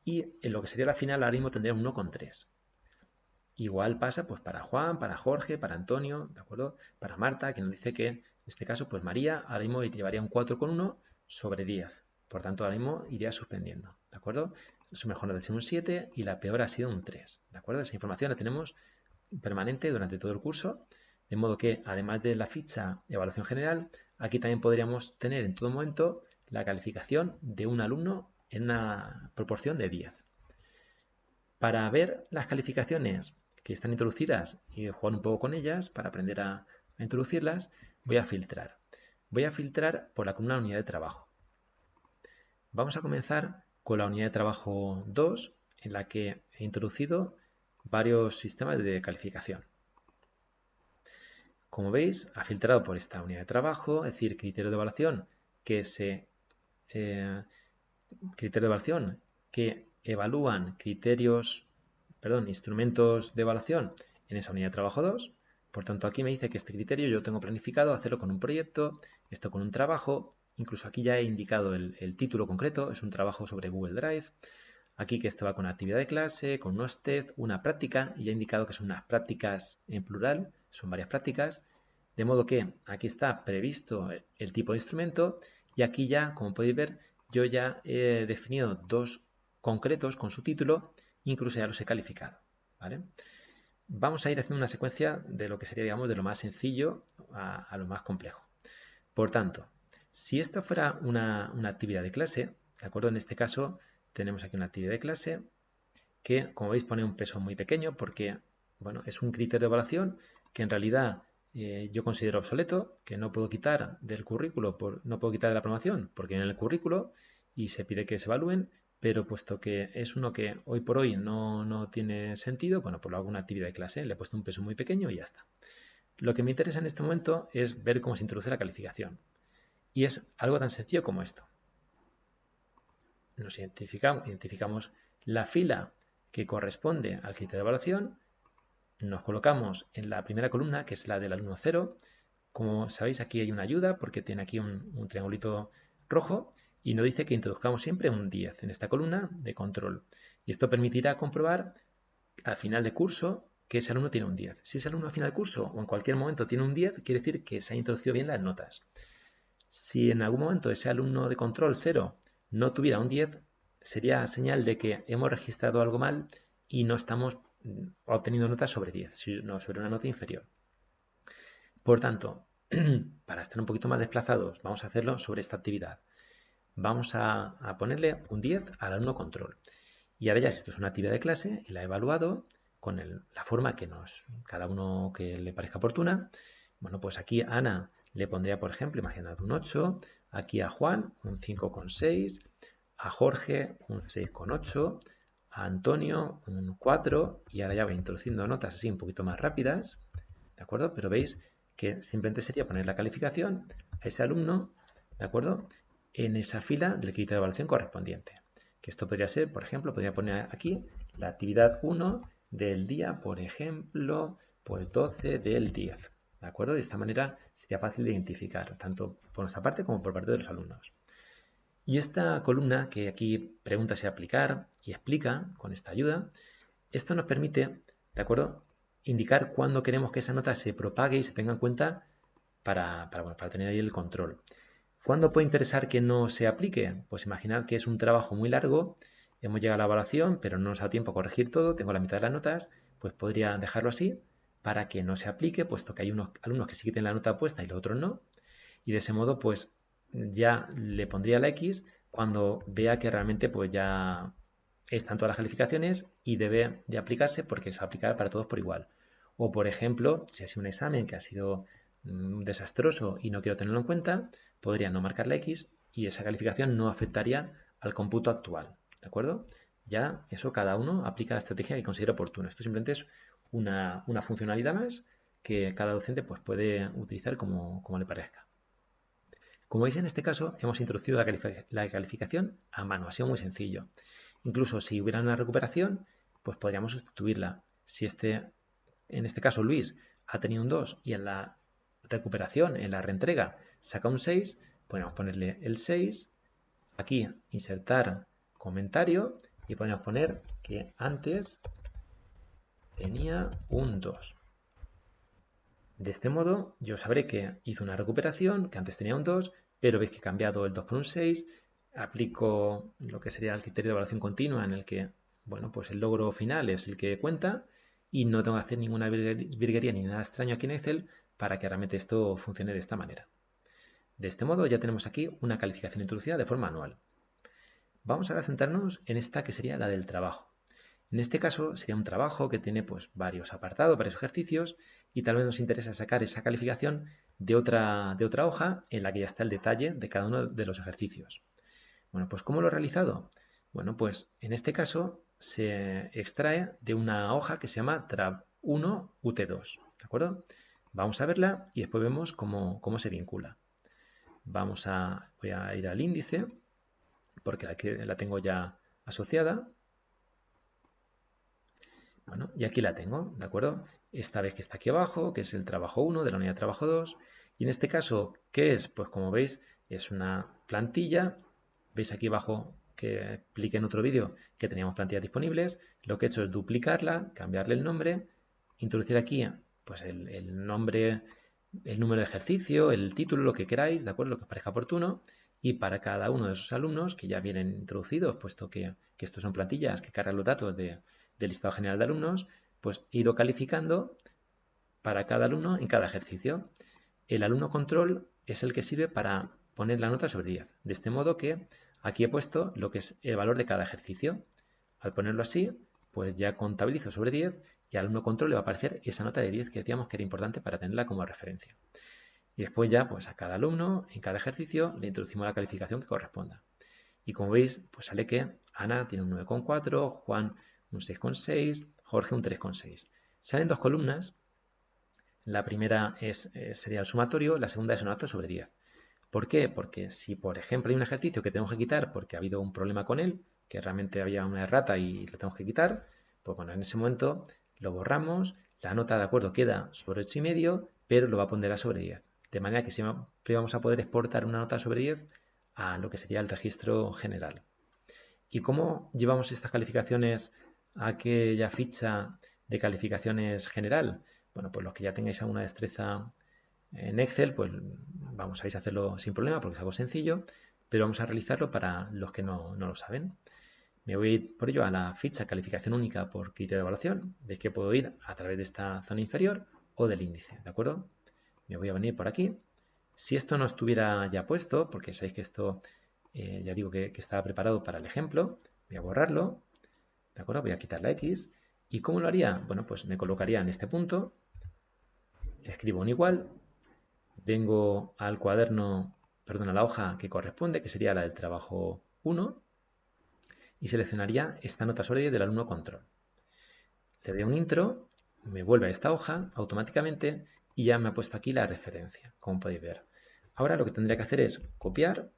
y en lo que sería la final ahora mismo tendría un 1,3. Igual pasa pues para Juan, para Jorge, para Antonio, ¿de acuerdo? Para Marta, que nos dice que en este caso pues María ahora mismo llevaría un 4,1 sobre 10. Por tanto, ahora mismo iría suspendiendo, ¿de acuerdo? Su mejor nota ha sido un 7 y la peor ha sido un 3, ¿de acuerdo? Esa información la tenemos permanente durante todo el curso, de modo que además de la ficha de evaluación general, aquí también podríamos tener en todo momento la calificación de un alumno en una proporción de 10. Para ver las calificaciones que están introducidas y jugar un poco con ellas, para aprender a introducirlas, voy a filtrar. Voy a filtrar por la columna unidad de trabajo. Vamos a comenzar con la unidad de trabajo 2, en la que he introducido varios sistemas de calificación. Como veis, ha filtrado por esta unidad de trabajo, es decir, criterio de evaluación que evalúan instrumentos de evaluación en esa unidad de trabajo 2. Por tanto, aquí me dice que este criterio yo tengo planificado hacerlo con un proyecto, esto con un trabajo, incluso aquí ya he indicado el título concreto, es un trabajo sobre Google Drive. Aquí que esto va con una actividad de clase, con unos test, una práctica, y ya he indicado que son unas prácticas en plural, son varias prácticas, de modo que aquí está previsto el tipo de instrumento y aquí ya, como podéis ver, yo ya he definido dos concretos con su título, incluso ya los he calificado, ¿vale? Vamos a ir haciendo una secuencia de lo que sería, digamos, de lo más sencillo a lo más complejo. Por tanto, si esta fuera una actividad de clase, ¿de acuerdo? En este caso tenemos aquí una actividad de clase que, como veis, pone un peso muy pequeño porque, bueno, es un criterio de evaluación que en realidad yo considero obsoleto, que no puedo quitar del currículo, no puedo quitar de la promoción, porque viene en el currículo y se pide que se evalúen, pero puesto que es uno que hoy por hoy no tiene sentido, bueno, pues lo hago una actividad de clase, le he puesto un peso muy pequeño y ya está. Lo que me interesa en este momento es ver cómo se introduce la calificación. Y es algo tan sencillo como esto. Nos identificamos la fila que corresponde al criterio de evaluación, nos colocamos en la primera columna, que es la del alumno 0. Como sabéis, aquí hay una ayuda porque tiene aquí un triangulito rojo y nos dice que introduzcamos siempre un 10 en esta columna de control. Y esto permitirá comprobar al final de curso que ese alumno tiene un 10. Si ese alumno al final del curso o en cualquier momento tiene un 10, quiere decir que se ha introducido bien las notas. Si en algún momento ese alumno de control 0 no tuviera un 10, sería señal de que hemos registrado algo mal y no estamos obteniendo notas sobre 10, sino sobre una nota inferior. Por tanto, para estar un poquito más desplazados, vamos a hacerlo sobre esta actividad. Vamos a ponerle un 10 al alumno control. Y ahora ya, si esto es una actividad de clase y la he evaluado con la forma que cada uno que le parezca oportuna, bueno, pues aquí a Ana le pondría, por ejemplo, imaginad un 8, aquí a Juan un 5,6, a Jorge un 6,8, a Antonio un 4 y ahora ya voy introduciendo notas así un poquito más rápidas, ¿de acuerdo? Pero veis que simplemente sería poner la calificación a ese alumno, ¿de acuerdo? En esa fila del criterio de evaluación correspondiente. Que esto podría ser, por ejemplo, podría poner aquí la actividad 1 del día, por ejemplo, pues 12 del 10. ¿De acuerdo? De esta manera sería fácil de identificar, tanto por nuestra parte como por parte de los alumnos. Y esta columna que aquí pregunta si aplicar y explica con esta ayuda, esto nos permite, ¿de acuerdo?, indicar cuándo queremos que esa nota se propague y se tenga en cuenta para tener ahí el control. ¿Cuándo puede interesar que no se aplique? Pues imaginad que es un trabajo muy largo, hemos llegado a la evaluación, pero no nos da tiempo a corregir todo, tengo la mitad de las notas, pues podría dejarlo así para que no se aplique, puesto que hay unos alumnos que sí que tienen la nota puesta y los otros no. Y de ese modo, pues ya le pondría la X cuando vea que realmente pues ya están todas las calificaciones y debe de aplicarse porque se va a aplicar para todos por igual. O por ejemplo, si ha sido un examen que ha sido desastroso y no quiero tenerlo en cuenta, podría no marcar la X y esa calificación no afectaría al cómputo actual. ¿De acuerdo? Ya eso cada uno aplica la estrategia que considere oportuna. Esto simplemente es una funcionalidad más que cada docente pues, puede utilizar como le parezca. Como veis, en este caso hemos introducido la calificación a mano, ha sido muy sencillo. Incluso si hubiera una recuperación, pues podríamos sustituirla. Si en este caso Luis ha tenido un 2 y en la recuperación, en la reentrega, saca un 6, podemos ponerle el 6, aquí insertar comentario y podemos poner que antes tenía un 2. De este modo yo sabré que hizo una recuperación, que antes tenía un 2, pero veis que he cambiado el 2 por un 6, aplico lo que sería el criterio de evaluación continua en el que, bueno, pues el logro final es el que cuenta y no tengo que hacer ninguna virguería ni nada extraño aquí en Excel para que realmente esto funcione de esta manera. De este modo ya tenemos aquí una calificación introducida de forma manual. Vamos ahora a centrarnos en esta que sería la del trabajo. En este caso sería un trabajo que tiene pues varios apartados, varios ejercicios y tal vez nos interesa sacar esa calificación de otra hoja en la que ya está el detalle de cada uno de los ejercicios. Bueno, pues ¿cómo lo he realizado? Bueno, pues en este caso se extrae de una hoja que se llama TRAB1 UT2, ¿de acuerdo? Vamos a verla y después vemos cómo se vincula. Voy a ir al índice porque aquí la tengo ya asociada. Bueno, y aquí la tengo, ¿de acuerdo? Esta vez que está aquí abajo, que es el trabajo 1 de la unidad de trabajo 2. Y en este caso, ¿qué es? Pues como veis, es una plantilla. Veis aquí abajo que expliqué en otro vídeo que teníamos plantillas disponibles. Lo que he hecho es duplicarla, cambiarle el nombre, introducir aquí pues el nombre, el número de ejercicio, el título, lo que queráis, ¿de acuerdo? Lo que os parezca oportuno. Y para cada uno de esos alumnos que ya vienen introducidos, puesto que estos son plantillas que cargan los datos del listado general de alumnos, pues he ido calificando para cada alumno en cada ejercicio. El alumno control es el que sirve para poner la nota sobre 10. De este modo que aquí he puesto lo que es el valor de cada ejercicio. Al ponerlo así, pues ya contabilizo sobre 10 y al alumno control le va a aparecer esa nota de 10 que decíamos que era importante para tenerla como referencia. Y después ya, pues a cada alumno, en cada ejercicio, le introducimos la calificación que corresponda. Y como veis, pues sale que Ana tiene un 9,4, Juan un 6,6, Jorge un 3,6. Salen dos columnas. La primera sería el sumatorio, la segunda es una nota sobre 10. ¿Por qué? Porque si, por ejemplo, hay un ejercicio que tenemos que quitar porque ha habido un problema con él, que realmente había una errata y lo tenemos que quitar, pues bueno, en ese momento lo borramos, la nota de acuerdo queda sobre 8,5, pero lo va a ponderar sobre 10. De manera que siempre vamos a poder exportar una nota sobre 10 a lo que sería el registro general. ¿Y cómo llevamos estas calificaciones a aquella ficha de calificaciones general? Bueno, pues los que ya tengáis alguna destreza en Excel, pues vamos a hacerlo sin problema porque es algo sencillo, pero vamos a realizarlo para los que no lo saben. Me voy a ir por ello a la ficha calificación única por criterio de evaluación. Veis que puedo ir a través de esta zona inferior o del índice, ¿de acuerdo? Me voy a venir por aquí. Si esto no estuviera ya puesto, porque sabéis que esto ya digo que estaba preparado para el ejemplo, voy a borrarlo, ¿de acuerdo? Voy a quitar la X. ¿Y cómo lo haría? Bueno, pues me colocaría en este punto, escribo un igual, vengo al cuaderno, perdón, a la hoja que corresponde, que sería la del trabajo 1, y seleccionaría esta nota sobre 10 del alumno control. Le doy un intro, me vuelve a esta hoja automáticamente y ya me ha puesto aquí la referencia, como podéis ver. Ahora lo que tendría que hacer es copiar,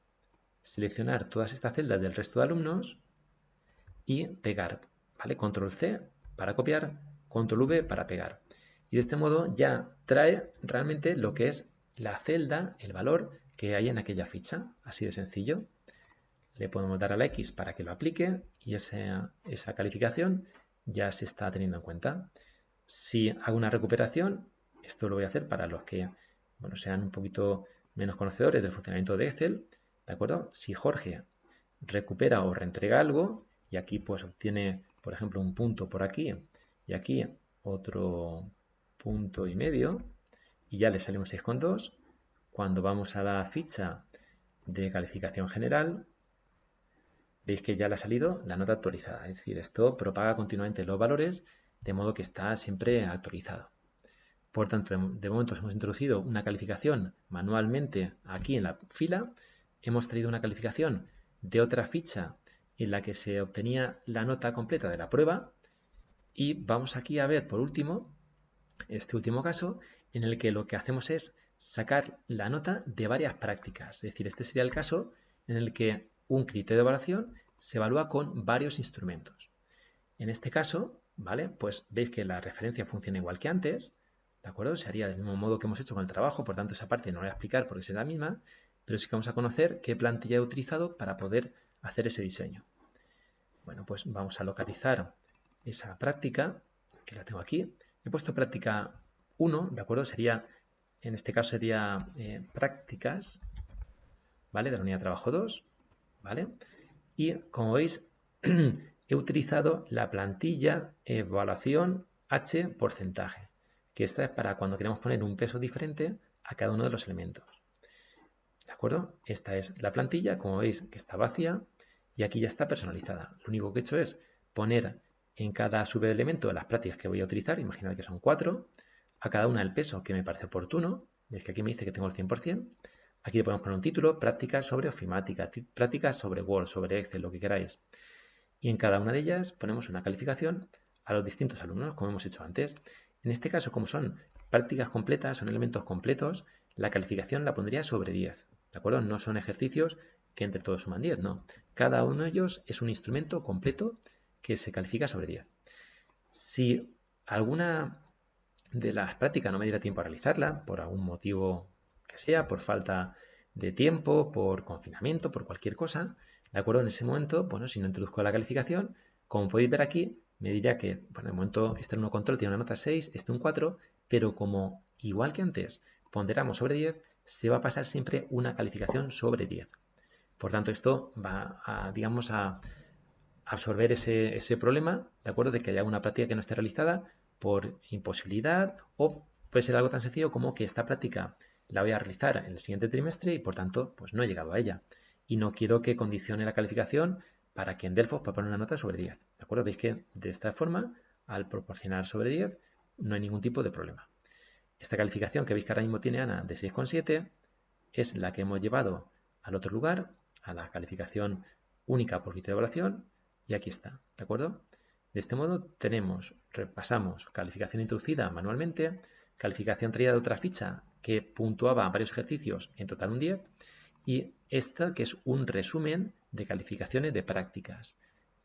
seleccionar todas estas celdas del resto de alumnos y pegar, ¿vale? Control C para copiar, Control V para pegar. Y de este modo ya trae realmente lo que es la celda, el valor que hay en aquella ficha, así de sencillo. Le podemos dar a la X para que lo aplique y esa calificación ya se está teniendo en cuenta. Si hago una recuperación, esto lo voy a hacer para los que sean un poquito menos conocedores del funcionamiento de Excel, ¿de acuerdo? Si Jorge recupera o reentrega algo y aquí pues obtiene, por ejemplo, un punto por aquí y aquí otro punto y medio y ya le sale un 6,2, cuando vamos a la ficha de calificación general, veis que ya le ha salido la nota actualizada. Es decir, esto propaga continuamente los valores de modo que está siempre actualizado. Por tanto, de momento hemos introducido una calificación manualmente aquí en la fila. Hemos traído una calificación de otra ficha en la que se obtenía la nota completa de la prueba. Y vamos aquí a ver, por último, este último caso, en el que lo que hacemos es sacar la nota de varias prácticas. Es decir, este sería el caso en el que un criterio de evaluación se evalúa con varios instrumentos. En este caso, ¿vale? Pues veis que la referencia funciona igual que antes, ¿de acuerdo? Se haría del mismo modo que hemos hecho con el trabajo, por tanto esa parte no la voy a explicar porque será la misma, pero sí que vamos a conocer qué plantilla he utilizado para poder hacer ese diseño. Bueno, pues vamos a localizar esa práctica, que la tengo aquí. He puesto práctica 1, ¿de acuerdo? En este caso sería prácticas, ¿vale? De la unidad de trabajo 2, ¿vale? Y como veis, he utilizado la plantilla evaluación H porcentaje, que esta es para cuando queremos poner un peso diferente a cada uno de los elementos. ¿De acuerdo? Esta es la plantilla, como veis que está vacía y aquí ya está personalizada. Lo único que he hecho es poner en cada subelemento de las prácticas que voy a utilizar, imaginad que son 4, a cada una el peso que me parece oportuno. Veis que aquí me dice que tengo el 100%. Aquí le podemos poner un título, prácticas sobre ofimática, prácticas sobre Word, sobre Excel, lo que queráis. Y en cada una de ellas ponemos una calificación a los distintos alumnos, como hemos hecho antes. En este caso, como son prácticas completas, son elementos completos, la calificación la pondría sobre 10. ¿De acuerdo? No son ejercicios que entre todos suman 10, no. Cada uno de ellos es un instrumento completo que se califica sobre 10. Si alguna de las prácticas no me diera tiempo a realizarla, por algún motivo que sea, por falta de tiempo, por confinamiento, por cualquier cosa, ¿de acuerdo? En ese momento, bueno, si no introduzco la calificación, como podéis ver aquí, me diría que, bueno, de momento este alumno control tiene una nota 6, este un 4, pero como, igual que antes, ponderamos sobre 10, se va a pasar siempre una calificación sobre 10. Por tanto, esto va a, digamos, a absorber ese problema, ¿de acuerdo? De que haya una práctica que no esté realizada por imposibilidad o puede ser algo tan sencillo como que esta práctica la voy a realizar en el siguiente trimestre y por tanto pues no he llegado a ella. Y no quiero que condicione la calificación para que en Delfos pueda poner una nota sobre 10. ¿De acuerdo? Veis que de esta forma, al proporcionar sobre 10, no hay ningún tipo de problema. Esta calificación que veis que ahora mismo tiene Ana de 6,7 es la que hemos llevado al otro lugar, a la calificación única por criterio de evaluación, y aquí está, ¿de acuerdo? De este modo repasamos calificación introducida manualmente, calificación traída de otra ficha que puntuaba varios ejercicios, en total un 10, y esta que es un resumen de calificaciones de prácticas.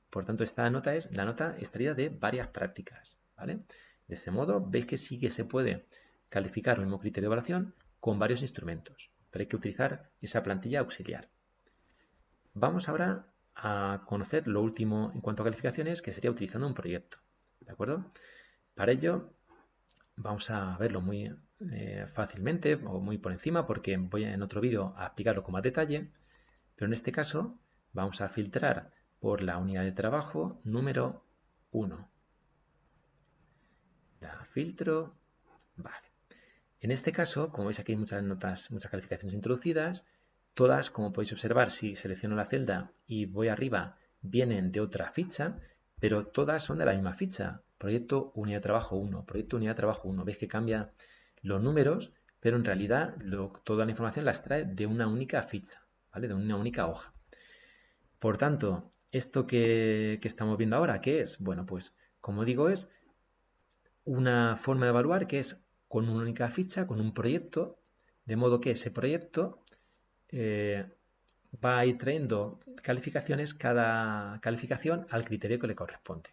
Por tanto, esta nota es la nota extraída de varias prácticas, ¿vale? De este modo, veis que sí que se puede calificar el mismo criterio de evaluación con varios instrumentos, pero hay que utilizar esa plantilla auxiliar. Vamos ahora a conocer lo último en cuanto a calificaciones, que sería utilizando un proyecto, ¿de acuerdo? Para ello, vamos a verlo muy fácilmente o muy por encima, porque voy en otro vídeo a explicarlo con más detalle, pero en este caso vamos a filtrar por la unidad de trabajo número 1. La filtro, vale. En este caso, como veis aquí hay muchas notas, muchas calificaciones introducidas, todas, como podéis observar, si selecciono la celda y voy arriba, vienen de otra ficha, pero todas son de la misma ficha. Proyecto unidad de trabajo 1, proyecto unidad de trabajo 1. Veis que cambia los números, pero en realidad toda la información la extrae de una única ficha, ¿vale? De una única hoja. Por tanto, esto que estamos viendo ahora, ¿qué es? Bueno, pues como digo, es una forma de evaluar que es con una única ficha, con un proyecto, de modo que ese proyecto va a ir trayendo calificaciones, cada calificación al criterio que le corresponde.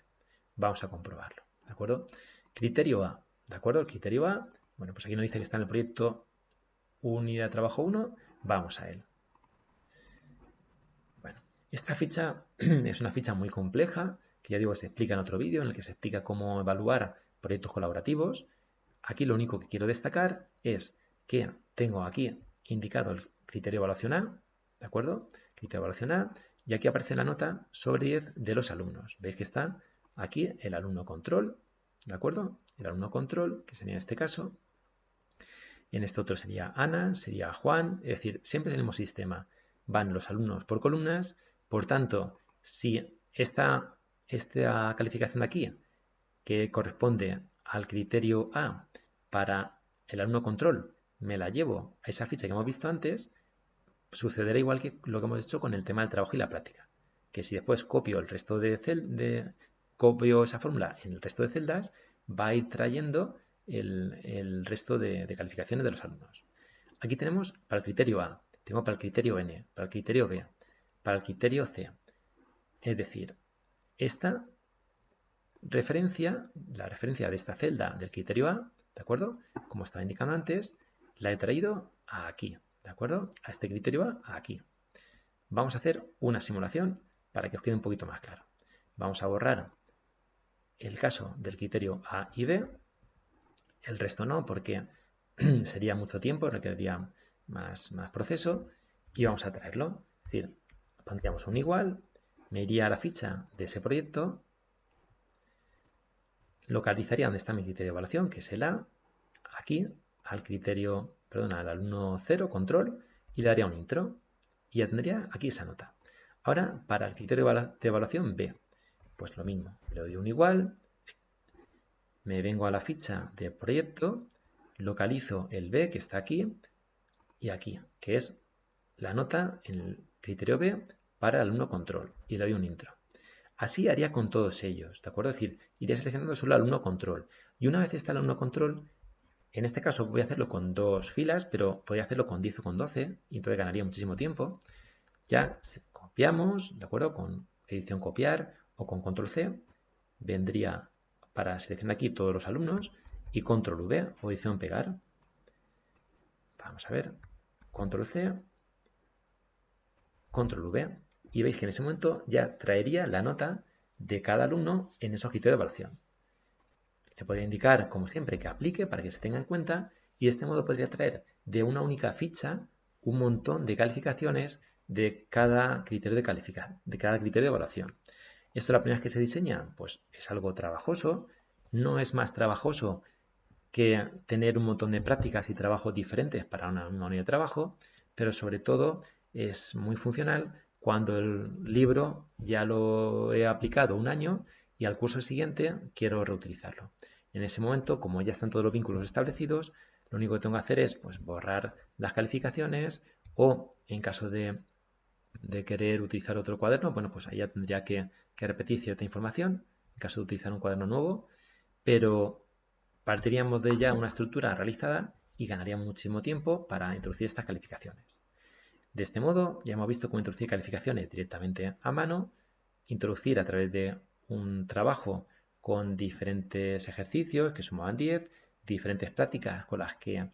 Vamos a comprobarlo, ¿de acuerdo? Criterio A, ¿de acuerdo? El criterio A, bueno, pues aquí nos dice que está en el proyecto unidad de trabajo 1, vamos a él. Bueno, esta ficha es una ficha muy compleja, que ya digo, se explica en otro vídeo en el que se explica cómo evaluar proyectos colaborativos. Aquí lo único que quiero destacar es que tengo aquí indicado el criterio de evaluación A, ¿de acuerdo? Criterio de evaluación A, y aquí aparece la nota sobre 10 de los alumnos. Veis que está aquí el alumno control, ¿de acuerdo? El alumno control, que sería en este caso. En este otro sería Ana, sería Juan, es decir, siempre es el mismo sistema. Van los alumnos por columnas, por tanto, si esta calificación de aquí, que corresponde al criterio A para el alumno control, me la llevo a esa ficha que hemos visto antes, sucederá igual que lo que hemos hecho con el tema del trabajo y la práctica. Que si después copio el resto copio esa fórmula en el resto de celdas, va a ir trayendo el resto de calificaciones de los alumnos. Aquí tenemos para el criterio A, tengo para el criterio N, para el criterio B, para el criterio C. Es decir, esta referencia, la referencia de esta celda del criterio A, ¿de acuerdo? Como estaba indicando antes, la he traído a aquí, ¿de acuerdo? A este criterio A, a aquí. Vamos a hacer una simulación para que os quede un poquito más claro. Vamos a borrar el caso del criterio A y B, el resto no, porque sería mucho tiempo, requeriría más proceso, y vamos a traerlo. Es decir, pondríamos un igual, me iría a la ficha de ese proyecto, localizaría donde está mi criterio de evaluación, que es el A, aquí, al alumno 0, control, y le daría un intro, y ya tendría aquí esa nota. Ahora, para el criterio de evaluación B, pues lo mismo, le doy un igual, me vengo a la ficha de proyecto, localizo el B que está aquí y aquí, que es la nota en el criterio B para el alumno control, y le doy un intro. Así haría con todos ellos, ¿de acuerdo? Es decir, iría seleccionando solo el alumno control. Y una vez está el alumno control, en este caso voy a hacerlo con 2 filas, pero podría hacerlo con 10 o con 12, y entonces ganaría muchísimo tiempo. Ya copiamos, ¿de acuerdo? Con edición copiar o con control C, vendría para seleccionar aquí todos los alumnos y control V o edición pegar. Vamos a ver, control C, control V, y veis que en ese momento ya traería la nota de cada alumno en esos criterios de evaluación. Le podría indicar, como siempre, que aplique para que se tenga en cuenta, y de este modo podría traer de una única ficha un montón de calificaciones de cada criterio de evaluación. ¿Esto la primera vez que se diseña? Pues es algo trabajoso, no es más trabajoso que tener un montón de prácticas y trabajos diferentes para una misma unidad de trabajo, pero sobre todo es muy funcional cuando el libro ya lo he aplicado un año y al curso siguiente quiero reutilizarlo. En ese momento, como ya están todos los vínculos establecidos, lo único que tengo que hacer es pues, borrar las calificaciones o en caso de querer utilizar otro cuaderno, bueno, pues ahí ya tendría que repetir cierta información en caso de utilizar un cuaderno nuevo, pero partiríamos de ya una estructura realizada y ganaríamos muchísimo tiempo para introducir estas calificaciones. De este modo, ya hemos visto cómo introducir calificaciones directamente a mano, introducir a través de un trabajo con diferentes ejercicios, que sumaban 10, diferentes prácticas con las que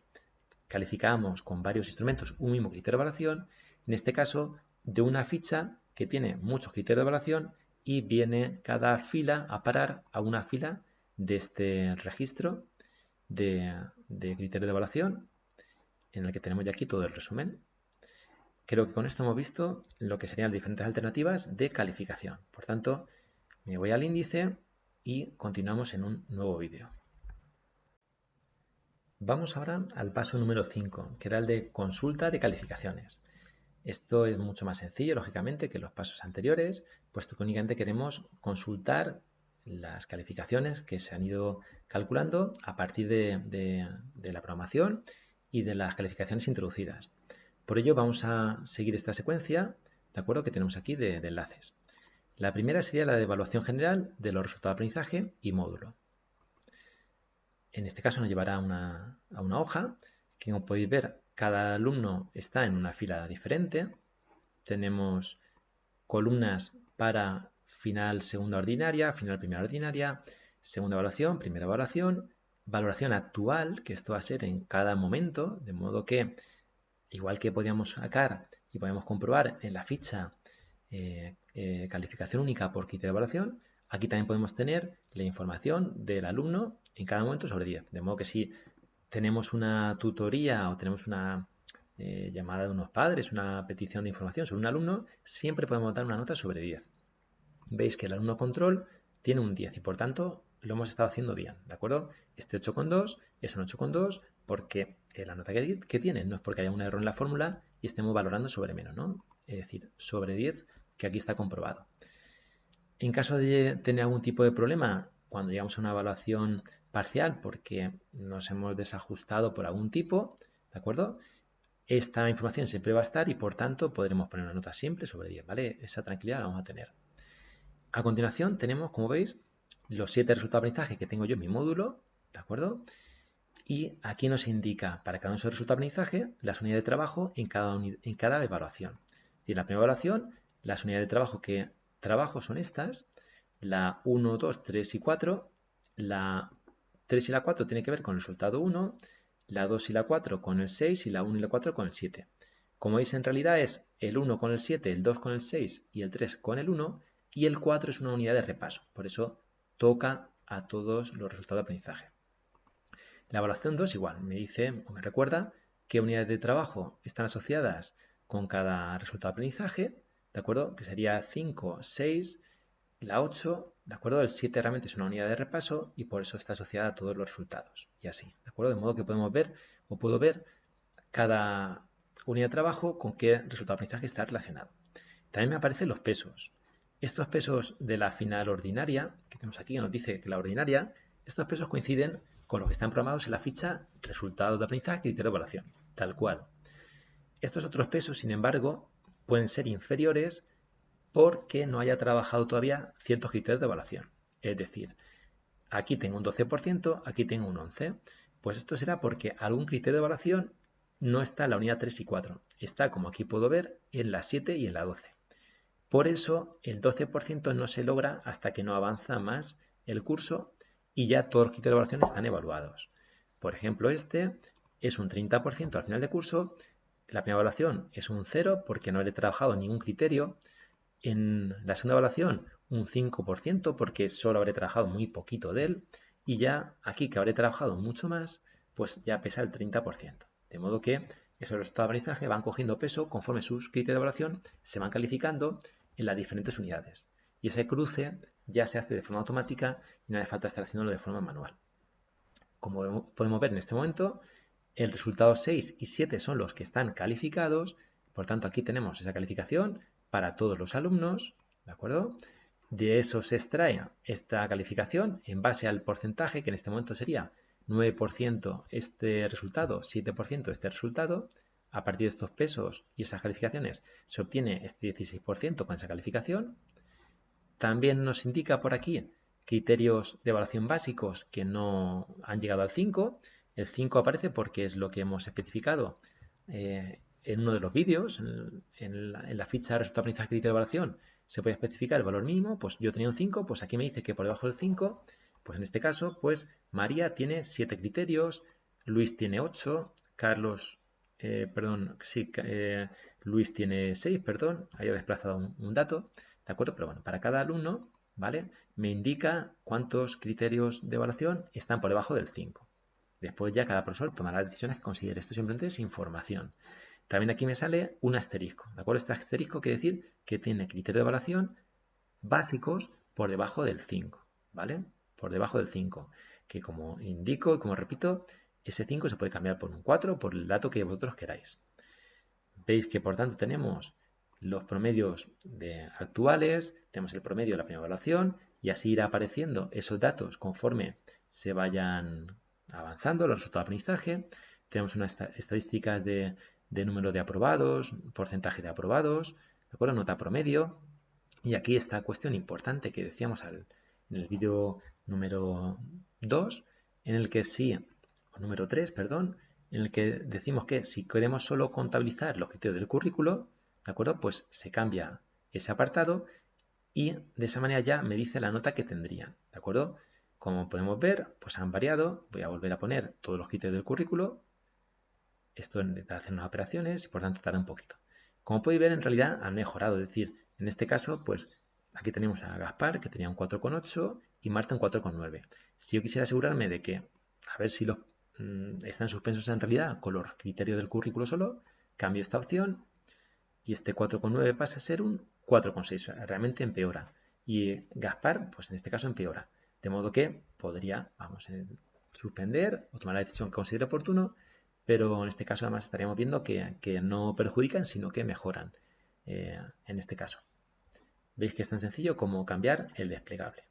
calificamos con varios instrumentos un mismo criterio de evaluación, en este caso de una ficha que tiene muchos criterios de evaluación y viene cada fila a parar a una fila de este registro de criterio de evaluación en el que tenemos ya aquí todo el resumen. Creo que con esto hemos visto lo que serían las diferentes alternativas de calificación. Por tanto, me voy al índice y continuamos en un nuevo vídeo. Vamos ahora al paso número 5, que era el de consulta de calificaciones. Esto es mucho más sencillo, lógicamente, que los pasos anteriores, puesto que únicamente queremos consultar las calificaciones que se han ido calculando a partir de la programación y de las calificaciones introducidas. Por ello vamos a seguir esta secuencia, ¿de acuerdo?, que tenemos aquí de enlaces. La primera sería la de evaluación general de los resultados de aprendizaje y módulo. En este caso nos llevará a una hoja que, como podéis ver, cada alumno está en una fila diferente. Tenemos columnas para final segunda ordinaria, final primera ordinaria, segunda evaluación, primera evaluación, valoración actual, que esto va a ser en cada momento, de modo que, igual que podíamos sacar y podemos comprobar en la ficha calificación única por criterio de evaluación, aquí también podemos tener la información del alumno en cada momento sobre 10. De modo que si tenemos una tutoría o tenemos una llamada de unos padres, una petición de información sobre un alumno, siempre podemos dar una nota sobre 10. Veis que el alumno control tiene un 10 y por tanto lo hemos estado haciendo bien, ¿de acuerdo? Este 8,2 es un 8,2 porque la nota que tiene no es porque haya un error en la fórmula y estemos valorando sobre menos, ¿no? Es decir, sobre 10, que aquí está comprobado. En caso de tener algún tipo de problema, cuando llegamos a una evaluación parcial porque nos hemos desajustado por algún tipo, ¿de acuerdo? Esta información siempre va a estar y por tanto podremos poner una nota siempre sobre 10, ¿vale? Esa tranquilidad la vamos a tener. A continuación tenemos, como veis, los 7 resultados de aprendizaje que tengo yo en mi módulo, ¿de acuerdo? Y aquí nos indica para cada uno de esos resultados de aprendizaje las unidades de trabajo en cada evaluación. Y en la primera evaluación, las unidades de trabajo que trabajo son estas, la 1, 2, 3 y 4, la 3 y la 4 tienen que ver con el resultado 1, la 2 y la 4 con el 6 y la 1 y la 4 con el 7. Como veis, en realidad es el 1 con el 7, el 2 con el 6 y el 3 con el 1, y el 4 es una unidad de repaso. Por eso toca a todos los resultados de aprendizaje. La evaluación 2 igual, me dice o me recuerda qué unidades de trabajo están asociadas con cada resultado de aprendizaje, ¿de acuerdo? Que sería 5, 6, la 8, ¿de acuerdo? El 7 realmente es una unidad de repaso y por eso está asociada a todos los resultados. Y así, ¿de acuerdo? De modo que podemos ver o puedo ver cada unidad de trabajo con qué resultado de aprendizaje está relacionado. También me aparecen los pesos. Estos pesos de la final ordinaria, que tenemos aquí, que nos dice que la ordinaria, estos pesos coinciden con los que están programados en la ficha resultados de aprendizaje y criterio de evaluación, tal cual. Estos otros pesos, sin embargo, pueden ser inferiores porque no haya trabajado todavía ciertos criterios de evaluación. Es decir, aquí tengo un 12%, aquí tengo un 11%. Pues esto será porque algún criterio de evaluación no está en la unidad 3 y 4. Está, como aquí puedo ver, en la 7 y en la 12. Por eso el 12% no se logra hasta que no avanza más el curso y ya todos los criterios de evaluación están evaluados. Por ejemplo, este es un 30% al final de curso. La primera evaluación es un 0 porque no he trabajado ningún criterio. En la segunda evaluación un 5% porque solo habré trabajado muy poquito de él. Y ya aquí que habré trabajado mucho más, pues ya pesa el 30%. De modo que esos resultados de aprendizaje van cogiendo peso conforme sus criterios de evaluación se van calificando en las diferentes unidades. y ese cruce ya se hace de forma automática y no hace falta estar haciéndolo de forma manual. Como podemos ver en este momento, el resultado 6 y 7 son los que están calificados, por tanto aquí tenemos esa calificación para todos los alumnos, ¿de acuerdo? De eso se extrae esta calificación en base al porcentaje, que en este momento sería 9% este resultado, 7% este resultado. A partir de estos pesos y esas calificaciones se obtiene este 16% con esa calificación. También nos indica por aquí criterios de evaluación básicos que no han llegado al 5. El 5 aparece porque es lo que hemos especificado en uno de los vídeos. En la ficha de resultado de aprendizaje criterio de evaluación se puede especificar el valor mínimo. Pues yo tenía un 5, pues aquí me dice que por debajo del 5, pues en este caso, pues María tiene 7 criterios, Luis tiene 8, Luis tiene 6, perdón, había desplazado un dato. ¿De acuerdo? Pero bueno, para cada alumno, ¿vale? Me indica cuántos criterios de evaluación están por debajo del 5. Después ya cada profesor tomará las decisiones que considere. Esto simplemente es información. También aquí me sale un asterisco, ¿de acuerdo? Este asterisco quiere decir que tiene criterios de evaluación básicos por debajo del 5, ¿vale? Por debajo del 5, que como indico y como repito, ese 5 se puede cambiar por un 4 por el dato que vosotros queráis. Veis que por tanto tenemos los promedios actuales, tenemos el promedio de la primera evaluación y así irá apareciendo esos datos conforme se vayan avanzando los resultados de aprendizaje. Tenemos unas estadísticas de número de aprobados, porcentaje de aprobados, ¿de acuerdo? Nota promedio. Y aquí esta cuestión importante que decíamos en el vídeo número 2, en el que sí, o número 3, perdón, en el que decimos que si queremos solo contabilizar los criterios del currículo, ¿de acuerdo? Pues se cambia ese apartado y de esa manera ya me dice la nota que tendrían, ¿de acuerdo? Como podemos ver, pues han variado. Voy a volver a poner todos los criterios del currículo. Esto necesita hacer unas operaciones y por tanto tarda un poquito. Como podéis ver, en realidad han mejorado, es decir, en este caso, pues aquí tenemos a Gaspar, que tenía un 4,8 y Marta un 4,9. Si yo quisiera asegurarme de que, a ver si los están suspensos en realidad con los criterios del currículo solo, cambio esta opción y este 4,9 pasa a ser un 4,6, realmente empeora. Y Gaspar, pues en este caso empeora. De modo que podría, suspender o tomar la decisión que considere oportuno, pero en este caso además estaríamos viendo que no perjudican, sino que mejoran en este caso. Veis que es tan sencillo como cambiar el desplegable.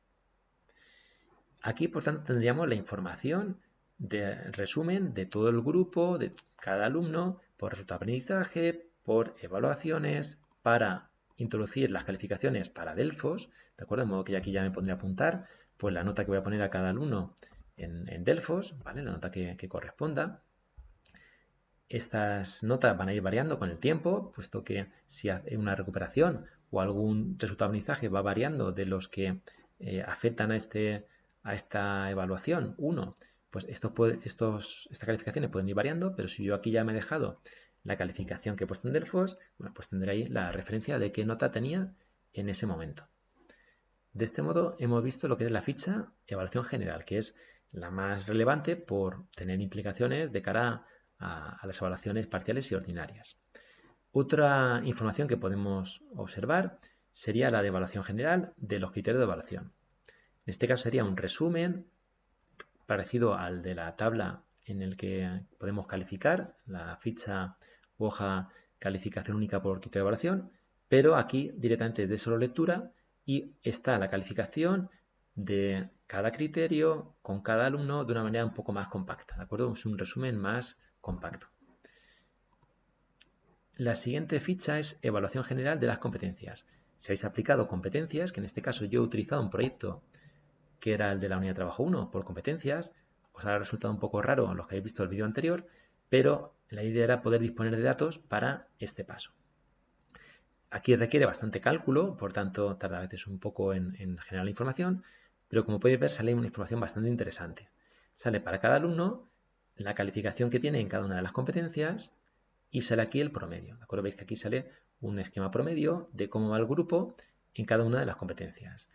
Aquí, por tanto, tendríamos la información de resumen de todo el grupo, de cada alumno, por resultado de aprendizaje, por evaluaciones, para introducir las calificaciones para Delfos, ¿de acuerdo? De modo que aquí ya me pondré a apuntar pues la nota que voy a poner a cada alumno en Delfos, ¿vale? La nota que corresponda. Estas notas van a ir variando con el tiempo, puesto que si hay una recuperación o algún resultado de aprendizaje va variando de los que afectan a esta evaluación 1, pues estas calificaciones pueden ir variando, pero si yo aquí ya me he dejado la calificación que he puesto en Delfos, bueno, pues tendré ahí la referencia de qué nota tenía en ese momento. De este modo hemos visto lo que es la ficha evaluación general, que es la más relevante por tener implicaciones de cara a las evaluaciones parciales y ordinarias. Otra información que podemos observar sería la de evaluación general de los criterios de evaluación. En este caso sería un resumen parecido al de la tabla en el que podemos calificar la ficha u hoja calificación única por criterio de evaluación, pero aquí directamente de solo lectura y está la calificación de cada criterio con cada alumno de una manera un poco más compacta, ¿de acuerdo? Es un resumen más compacto. La siguiente ficha es evaluación general de las competencias. Si habéis aplicado competencias, que en este caso yo he utilizado un proyecto que era el de la unidad de trabajo 1 por competencias, os ha resultado un poco raro los que habéis visto el vídeo anterior, pero la idea era poder disponer de datos para este paso. Aquí requiere bastante cálculo, por tanto tarda a veces un poco en generar la información, pero como podéis ver sale una información bastante interesante. Sale para cada alumno la calificación que tiene en cada una de las competencias y sale aquí el promedio. ¿De acuerdo? Veis que aquí sale un esquema promedio de cómo va el grupo en cada una de las competencias.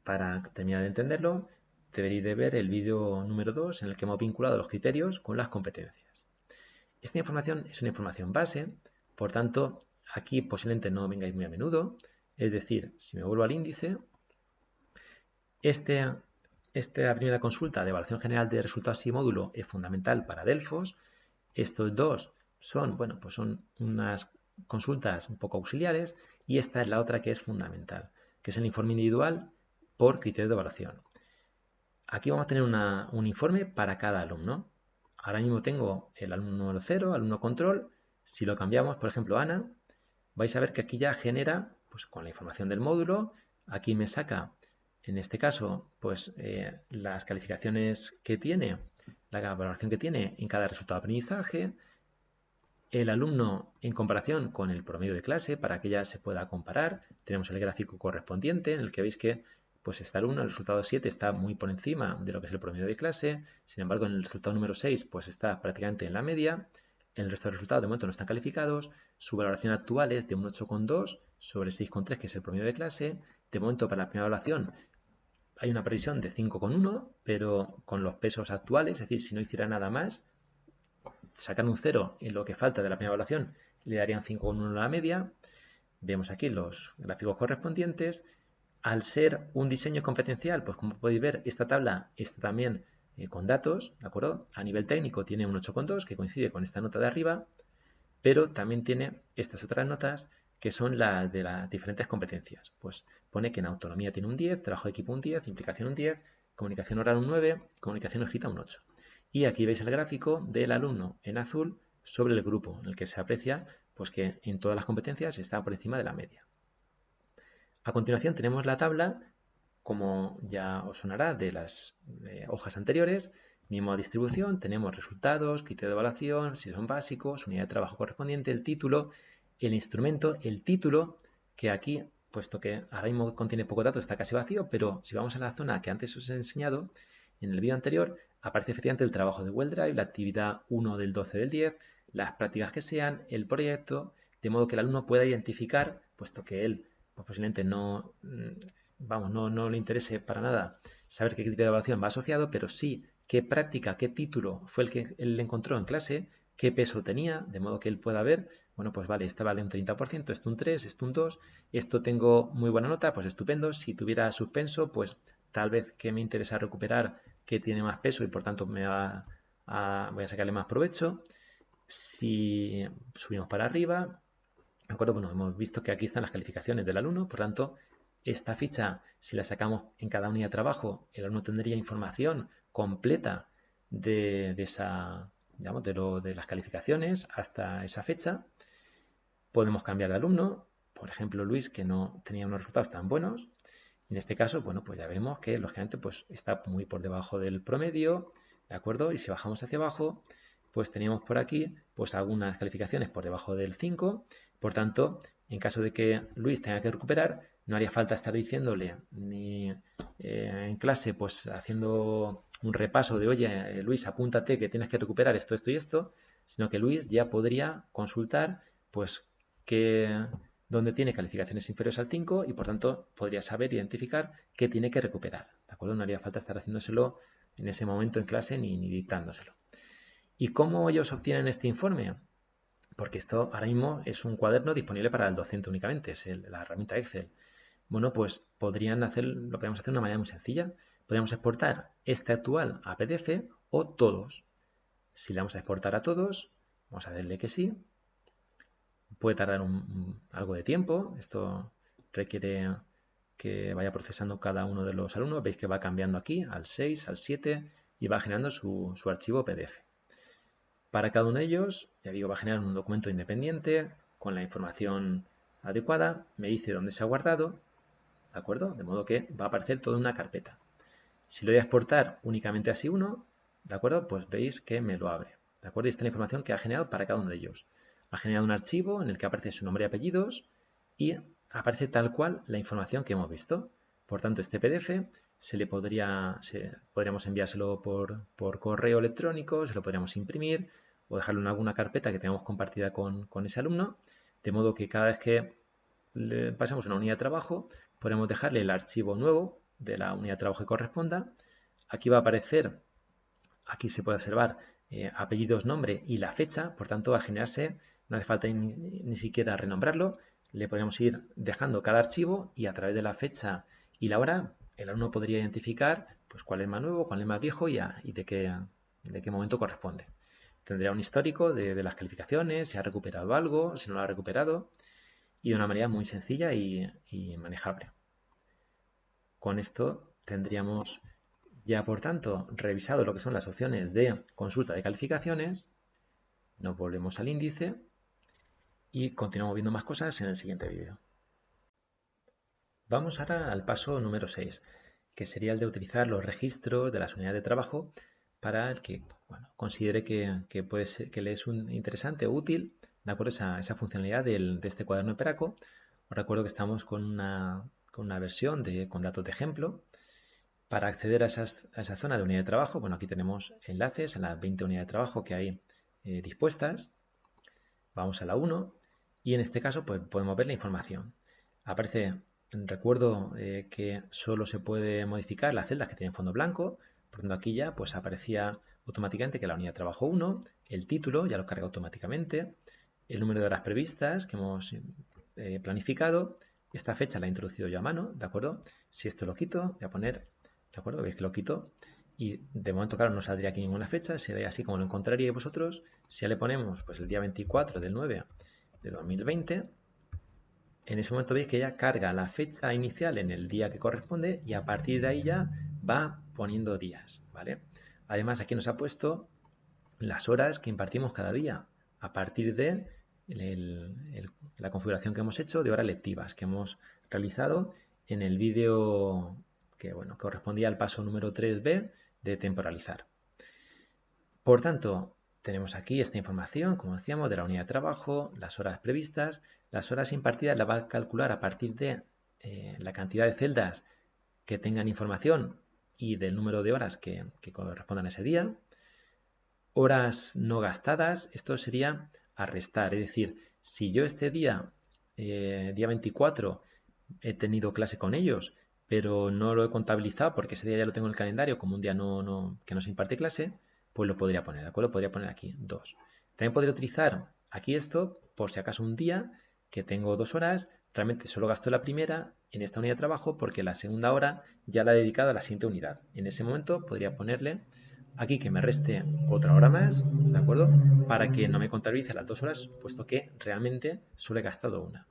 Para terminar de entenderlo, deberéis de ver el vídeo número 2 en el que hemos vinculado los criterios con las competencias. Esta información es una información base, por tanto, aquí posiblemente no vengáis muy a menudo. Es decir, si me vuelvo al índice, Esta primera consulta de evaluación general de resultados y módulo es fundamental para Delfos. Estos dos son, bueno, pues son unas consultas un poco auxiliares y esta es la otra que es fundamental, que es el informe individual por criterio de evaluación. Aquí vamos a tener un informe para cada alumno. Ahora mismo tengo el alumno 0, alumno control. Si lo cambiamos, por ejemplo, Ana, vais a ver que aquí ya genera, pues con la información del módulo, aquí me saca, en este caso, pues las calificaciones que tiene, la valoración que tiene en cada resultado de aprendizaje, el alumno en comparación con el promedio de clase para que ya se pueda comparar. Tenemos el gráfico correspondiente en el que veis que pues este alumno, el resultado 7 está muy por encima de lo que es el promedio de clase. Sin embargo, en el resultado número 6 pues está prácticamente en la media. El resto de resultados de momento no están calificados. Su valoración actual es de un 8,2 sobre 6,3, que es el promedio de clase. De momento, para la primera evaluación hay una previsión de 5,1, pero con los pesos actuales, es decir, si no hiciera nada más, sacan un 0 en lo que falta de la primera evaluación, le darían 5,1 a la media. Vemos aquí los gráficos correspondientes. Al ser un diseño competencial, pues como podéis ver, esta tabla está también con datos, ¿de acuerdo? A nivel técnico tiene un 8,2 que coincide con esta nota de arriba, pero también tiene estas otras notas que son las de las diferentes competencias. Pues pone que en autonomía tiene un 10, trabajo de equipo un 10, implicación un 10, comunicación oral un 9, comunicación escrita un 8. Y aquí veis el gráfico del alumno en azul sobre el grupo, en el que se aprecia pues, que en todas las competencias está por encima de la media. A continuación tenemos la tabla, como ya os sonará de las hojas anteriores, misma distribución, tenemos resultados, criterio de evaluación, si son básicos, unidad de trabajo correspondiente, el título, el instrumento, el título, que aquí, puesto que ahora mismo contiene poco dato, está casi vacío, pero si vamos a la zona que antes os he enseñado, en el vídeo anterior, aparece efectivamente el trabajo de WellDrive, la actividad 1 del 12 del 10, las prácticas que sean, el proyecto, de modo que el alumno pueda identificar, puesto que él pues posiblemente no, no le interese para nada saber qué criterio de evaluación va asociado, pero sí qué práctica, qué título fue el que él encontró en clase, qué peso tenía, de modo que él pueda ver, bueno, pues vale, este vale un 30%, esto un 3, esto un 2, esto tengo muy buena nota, pues estupendo. Si tuviera suspenso, pues tal vez que me interesa recuperar que tiene más peso y por tanto voy a sacarle más provecho. Si subimos para arriba, ¿de acuerdo? Bueno, hemos visto que aquí están las calificaciones del alumno, por tanto, esta ficha, si la sacamos en cada unidad de trabajo, el alumno tendría información completa de esa, digamos, de las calificaciones hasta esa fecha. Podemos cambiar de alumno, por ejemplo, Luis, que no tenía unos resultados tan buenos. En este caso, bueno, pues ya vemos que lógicamente pues, está muy por debajo del promedio, ¿de acuerdo? Y si bajamos hacia abajo, pues teníamos por aquí pues algunas calificaciones por debajo del 5. Por tanto, en caso de que Luis tenga que recuperar, no haría falta estar diciéndole ni en clase, pues haciendo un repaso de, oye, Luis, apúntate que tienes que recuperar esto, esto y esto, sino que Luis ya podría consultar, pues, donde tiene calificaciones inferiores al 5 y por tanto podría saber identificar qué tiene que recuperar. ¿De acuerdo? No haría falta estar haciéndoselo en ese momento en clase ni dictándoselo. ¿Y cómo ellos obtienen este informe? Porque esto ahora mismo es un cuaderno disponible para el docente únicamente, es la herramienta Excel. Bueno, pues lo podríamos hacer de una manera muy sencilla. Podríamos exportar este actual a PDF o todos. Si le vamos a exportar a todos, vamos a darle que sí. Puede tardar algo de tiempo. Esto requiere que vaya procesando cada uno de los alumnos. Veis que va cambiando aquí al 6, al 7 y va generando su archivo PDF. Para cada uno de ellos, ya digo, va a generar un documento independiente con la información adecuada. Me dice dónde se ha guardado, ¿de acuerdo? De modo que va a aparecer toda una carpeta. Si lo voy a exportar únicamente así uno, ¿de acuerdo? Pues veis que me lo abre, ¿de acuerdo? Y esta es la información que ha generado para cada uno de ellos. Ha generado un archivo en el que aparece su nombre y apellidos y aparece tal cual la información que hemos visto. Por tanto, este PDF podríamos enviárselo por correo electrónico, se lo podríamos imprimir o dejarlo en alguna carpeta que tengamos compartida con ese alumno, de modo que cada vez que le pasamos una unidad de trabajo, podemos dejarle el archivo nuevo de la unidad de trabajo que corresponda. Aquí va a aparecer, aquí se puede observar apellidos, nombre y la fecha, por tanto, al generarse no hace falta ni siquiera renombrarlo, le podemos ir dejando cada archivo y a través de la fecha y la hora el alumno podría identificar pues, cuál es más nuevo, cuál es más viejo y de qué momento corresponde. Tendría un histórico de las calificaciones, si ha recuperado algo, si no lo ha recuperado, y de una manera muy sencilla y manejable. Con esto tendríamos ya, por tanto, revisado lo que son las opciones de consulta de calificaciones. Nos volvemos al índice y continuamos viendo más cosas en el siguiente vídeo. Vamos ahora al paso número 6, que sería el de utilizar los registros de las unidades de trabajo para el que considere que puede ser, que le es interesante o útil, de acuerdo, esa funcionalidad de este cuaderno Peraco. Os recuerdo que estamos con una versión con datos de ejemplo. Para acceder a esa zona de unidad de trabajo, bueno, aquí tenemos enlaces a las 20 unidades de trabajo que hay dispuestas. Vamos a la 1 y en este caso pues, podemos ver la información. Aparece, recuerdo que solo se puede modificar las celdas que tienen fondo blanco, por lo tanto aquí ya pues aparecía automáticamente que la unidad de trabajo 1, el título ya lo carga automáticamente, el número de horas previstas que hemos planificado, esta fecha la he introducido yo a mano, ¿de acuerdo? Si esto lo quito, voy a poner, ¿de acuerdo? Veis que lo quito y de momento, claro, no saldría aquí ninguna fecha, sería así como lo encontraríais vosotros. Si ya le ponemos pues, el día 24 del 9 de 2020, en ese momento veis que ya carga la fecha inicial en el día que corresponde y a partir de ahí ya va poniendo días, ¿vale? Además, aquí nos ha puesto las horas que impartimos cada día a partir de la configuración que hemos hecho de horas lectivas que hemos realizado en el vídeo que correspondía al paso número 3b de temporalizar. Por tanto, tenemos aquí esta información, como decíamos, de la unidad de trabajo, las horas previstas, las horas impartidas las va a calcular a partir de la cantidad de celdas que tengan información y del número de horas que correspondan a ese día. Horas no gastadas, esto sería a restar, es decir, si yo este día, día 24, he tenido clase con ellos, pero no lo he contabilizado porque ese día ya lo tengo en el calendario como un día que no se imparte clase, pues lo podría poner, ¿de acuerdo? Podría poner aquí 2. También podría utilizar aquí esto por si acaso un día que tengo 2 horas, realmente solo gasto la primera en esta unidad de trabajo porque la segunda hora ya la he dedicado a la siguiente unidad. En ese momento podría ponerle aquí que me reste otra hora más, ¿de acuerdo? Para que no me contabilice las 2 horas, puesto que realmente solo he gastado una.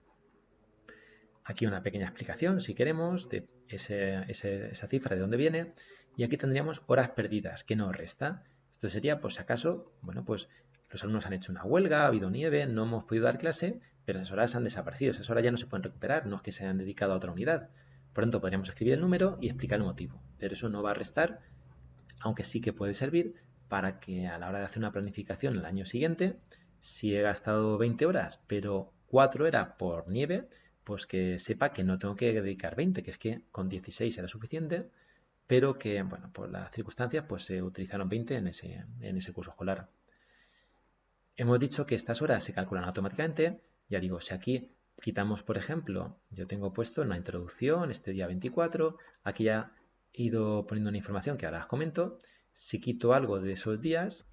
Aquí una pequeña explicación, si queremos, de esa cifra de dónde viene. Y aquí tendríamos horas perdidas, que nos resta. Esto sería, por si acaso, bueno, pues los alumnos han hecho una huelga, ha habido nieve, no hemos podido dar clase, pero esas horas han desaparecido, esas horas ya no se pueden recuperar, no es que se hayan dedicado a otra unidad. Por lo tanto, podríamos escribir el número y explicar el motivo, pero eso no va a restar, aunque sí que puede servir para que a la hora de hacer una planificación el año siguiente, si he gastado 20 horas, pero 4 era por nieve, pues que sepa que no tengo que dedicar 20, que es que con 16 era suficiente, pero que, bueno, por las circunstancias, pues se utilizaron 20 en ese curso escolar. Hemos dicho que estas horas se calculan automáticamente. Ya digo, si aquí quitamos, por ejemplo, yo tengo puesto en la introducción este día 24, aquí ya he ido poniendo una información que ahora os comento. Si quito algo de esos días,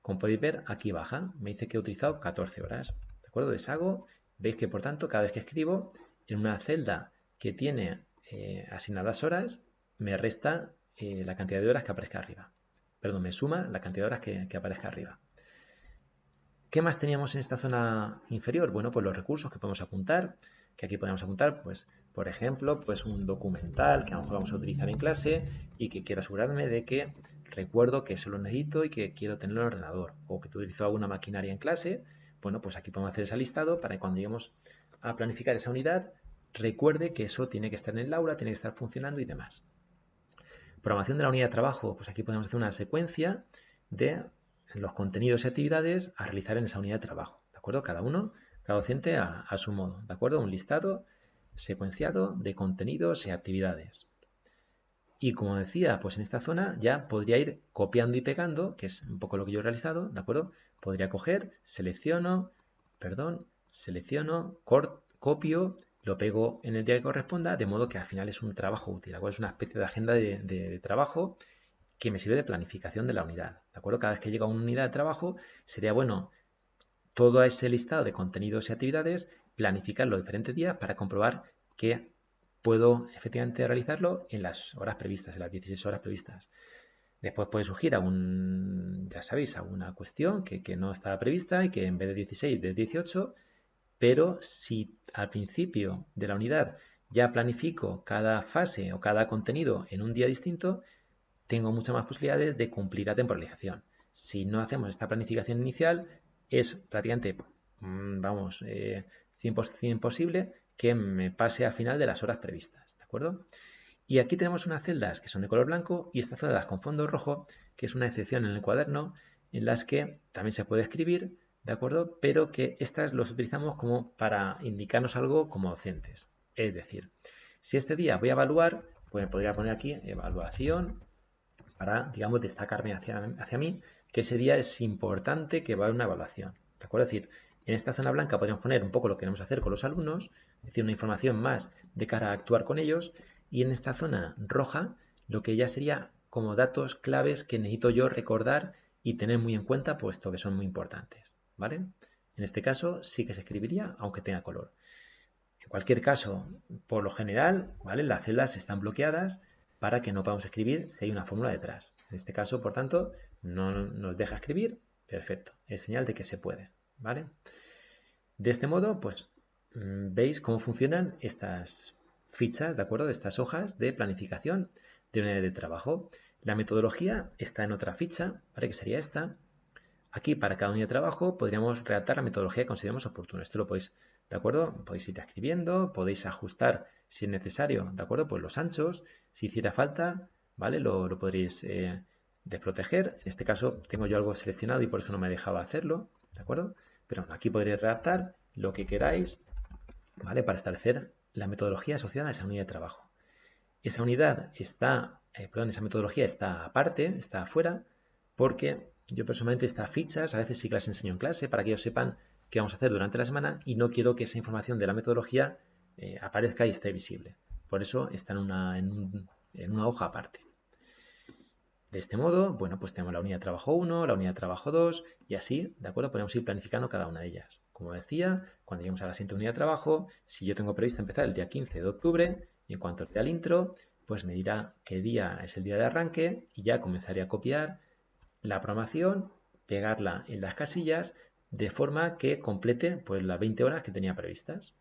como podéis ver, aquí baja. Me dice que he utilizado 14 horas. ¿De acuerdo? Deshago. Veis que, por tanto, cada vez que escribo en una celda que tiene asignadas horas, me resta la cantidad de horas que aparezca arriba. Perdón, me suma la cantidad de horas que aparezca arriba. ¿Qué más teníamos en esta zona inferior? Bueno, pues los recursos que podemos apuntar, que aquí podemos apuntar, pues, por ejemplo, pues un documental que a lo mejor vamos a utilizar en clase y que quiero asegurarme de que recuerdo que eso lo necesito y que quiero tenerlo en el ordenador, o que utilizo alguna maquinaria en clase. Bueno, pues aquí podemos hacer ese listado para que cuando lleguemos a planificar esa unidad, recuerde que eso tiene que estar en el aula, tiene que estar funcionando y demás. Programación de la unidad de trabajo, pues aquí podemos hacer una secuencia de los contenidos y actividades a realizar en esa unidad de trabajo, ¿de acuerdo? Cada docente a su modo, ¿de acuerdo? Un listado secuenciado de contenidos y actividades. Y como decía, pues en esta zona ya podría ir copiando y pegando, que es un poco lo que yo he realizado, ¿de acuerdo? Podría coger, selecciono, copio, lo pego en el día que corresponda, de modo que al final es un trabajo útil, ¿de acuerdo? Es una especie de agenda de trabajo que me sirve de planificación de la unidad, ¿de acuerdo? Cada vez que llega una unidad de trabajo, sería bueno todo ese listado de contenidos y actividades, planificar los diferentes días para comprobar que puedo efectivamente realizarlo en las horas previstas, en las 16 horas previstas. Después puede surgir ya sabéis, alguna cuestión que no estaba prevista y que en vez de 16 de 18, pero si al principio de la unidad ya planifico cada fase o cada contenido en un día distinto, tengo muchas más posibilidades de cumplir la temporalización. Si no hacemos esta planificación inicial, es prácticamente, vamos, 100% posible que me pase al final de las horas previstas, ¿de acuerdo? Y aquí tenemos unas celdas que son de color blanco y estas celdas con fondo rojo, que es una excepción en el cuaderno, en las que también se puede escribir, ¿de acuerdo? Pero que estas los utilizamos como para indicarnos algo como docentes. Es decir, si este día voy a evaluar, pues me podría poner aquí evaluación para, digamos, destacarme hacia mí, que ese día es importante que va a haber una evaluación. ¿De acuerdo? Es decir, en esta zona blanca podríamos poner un poco lo que queremos hacer con los alumnos, es decir, una información más de cara a actuar con ellos, y en esta zona roja lo que ya sería como datos claves que necesito yo recordar y tener muy en cuenta, puesto que son muy importantes, ¿vale? En este caso sí que se escribiría, aunque tenga color. En cualquier caso, por lo general, ¿vale? Las celdas están bloqueadas para que no podamos escribir si hay una fórmula detrás. En este caso, por tanto, no nos deja escribir. Perfecto. Es señal de que se puede, ¿vale? De este modo, pues veis cómo funcionan estas fichas, ¿de acuerdo? Estas hojas de planificación de unidades de trabajo. La metodología está en otra ficha, ¿vale? Que sería esta. Aquí, para cada unidad de trabajo, podríamos redactar la metodología que consideremos oportuna. Esto lo podéis, ¿de acuerdo? Podéis ir escribiendo, podéis ajustar si es necesario, ¿de acuerdo? Pues los anchos, si hiciera falta, ¿vale? Lo podréis desproteger. En este caso tengo yo algo seleccionado y por eso no me dejaba hacerlo, ¿de acuerdo? Pero aquí podréis redactar lo que queráis, ¿vale? Para establecer la metodología asociada a esa unidad de trabajo. Esa unidad está, esa metodología está aparte, está afuera, porque yo personalmente estas fichas a veces sí que las enseño en clase para que ellos sepan qué vamos a hacer durante la semana y no quiero que esa información de la metodología aparezca y esté visible. Por eso está en una hoja aparte. De este modo, bueno, pues tenemos la unidad de trabajo 1, la unidad de trabajo 2 y así, ¿de acuerdo? Podemos ir planificando cada una de ellas. Como decía, cuando lleguemos a la siguiente unidad de trabajo, si yo tengo previsto empezar el día 15 de octubre, y en cuanto esté al intro, pues me dirá qué día es el día de arranque y ya comenzaré a copiar la programación, pegarla en las casillas de forma que complete pues las 20 horas que tenía previstas.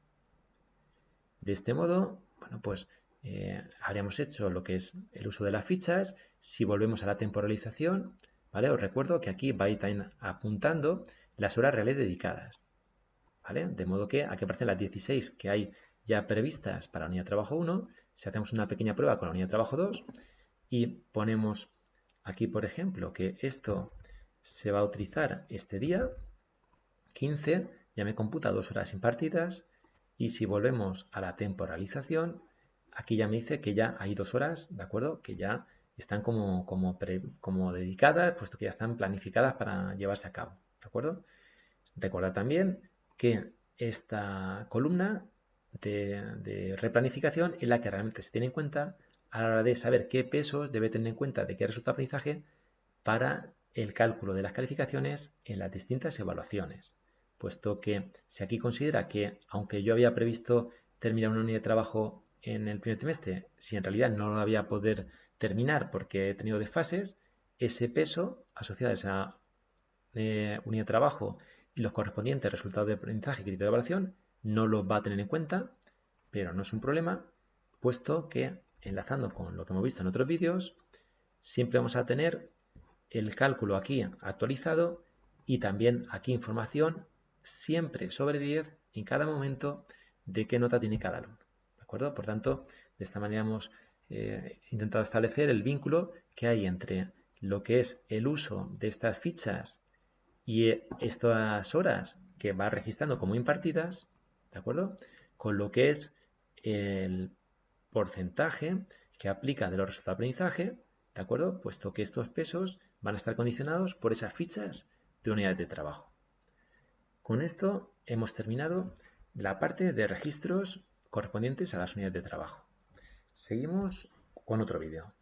De este modo, bueno, pues habríamos hecho lo que es el uso de las fichas. Si volvemos a la temporalización, ¿vale? Os recuerdo que aquí vais también apuntando las horas reales dedicadas, ¿vale? De modo que aquí aparecen las 16 que hay ya previstas para la unidad de trabajo 1. Si hacemos una pequeña prueba con la unidad de trabajo 2 y ponemos aquí, por ejemplo, que esto se va a utilizar este día 15, ya me computa 2 horas impartidas. Y si volvemos a la temporalización, aquí ya me dice que ya hay 2 horas, ¿de acuerdo? Que ya están como dedicadas, puesto que ya están planificadas para llevarse a cabo, ¿de acuerdo? Recuerda también que esta columna de replanificación es la que realmente se tiene en cuenta a la hora de saber qué pesos debe tener en cuenta de qué resulta aprendizaje para el cálculo de las calificaciones en las distintas evaluaciones, puesto que si aquí considera que aunque yo había previsto terminar una unidad de trabajo en el primer trimestre, si en realidad no lo había a poder terminar porque he tenido desfases, ese peso asociado a esa unidad de trabajo y los correspondientes resultados de aprendizaje y criterio de evaluación no los va a tener en cuenta, pero no es un problema, puesto que enlazando con lo que hemos visto en otros vídeos, siempre vamos a tener el cálculo aquí actualizado y también aquí información siempre sobre 10 en cada momento de qué nota tiene cada alumno. ¿De acuerdo? Por tanto, de esta manera hemos intentado establecer el vínculo que hay entre lo que es el uso de estas fichas y estas horas que va registrando como impartidas, ¿de acuerdo? Con lo que es el porcentaje que aplica de los resultados de aprendizaje, ¿de acuerdo? Puesto que estos pesos van a estar condicionados por esas fichas de unidades de trabajo. Con esto hemos terminado la parte de registros correspondientes a las unidades de trabajo. Seguimos con otro vídeo.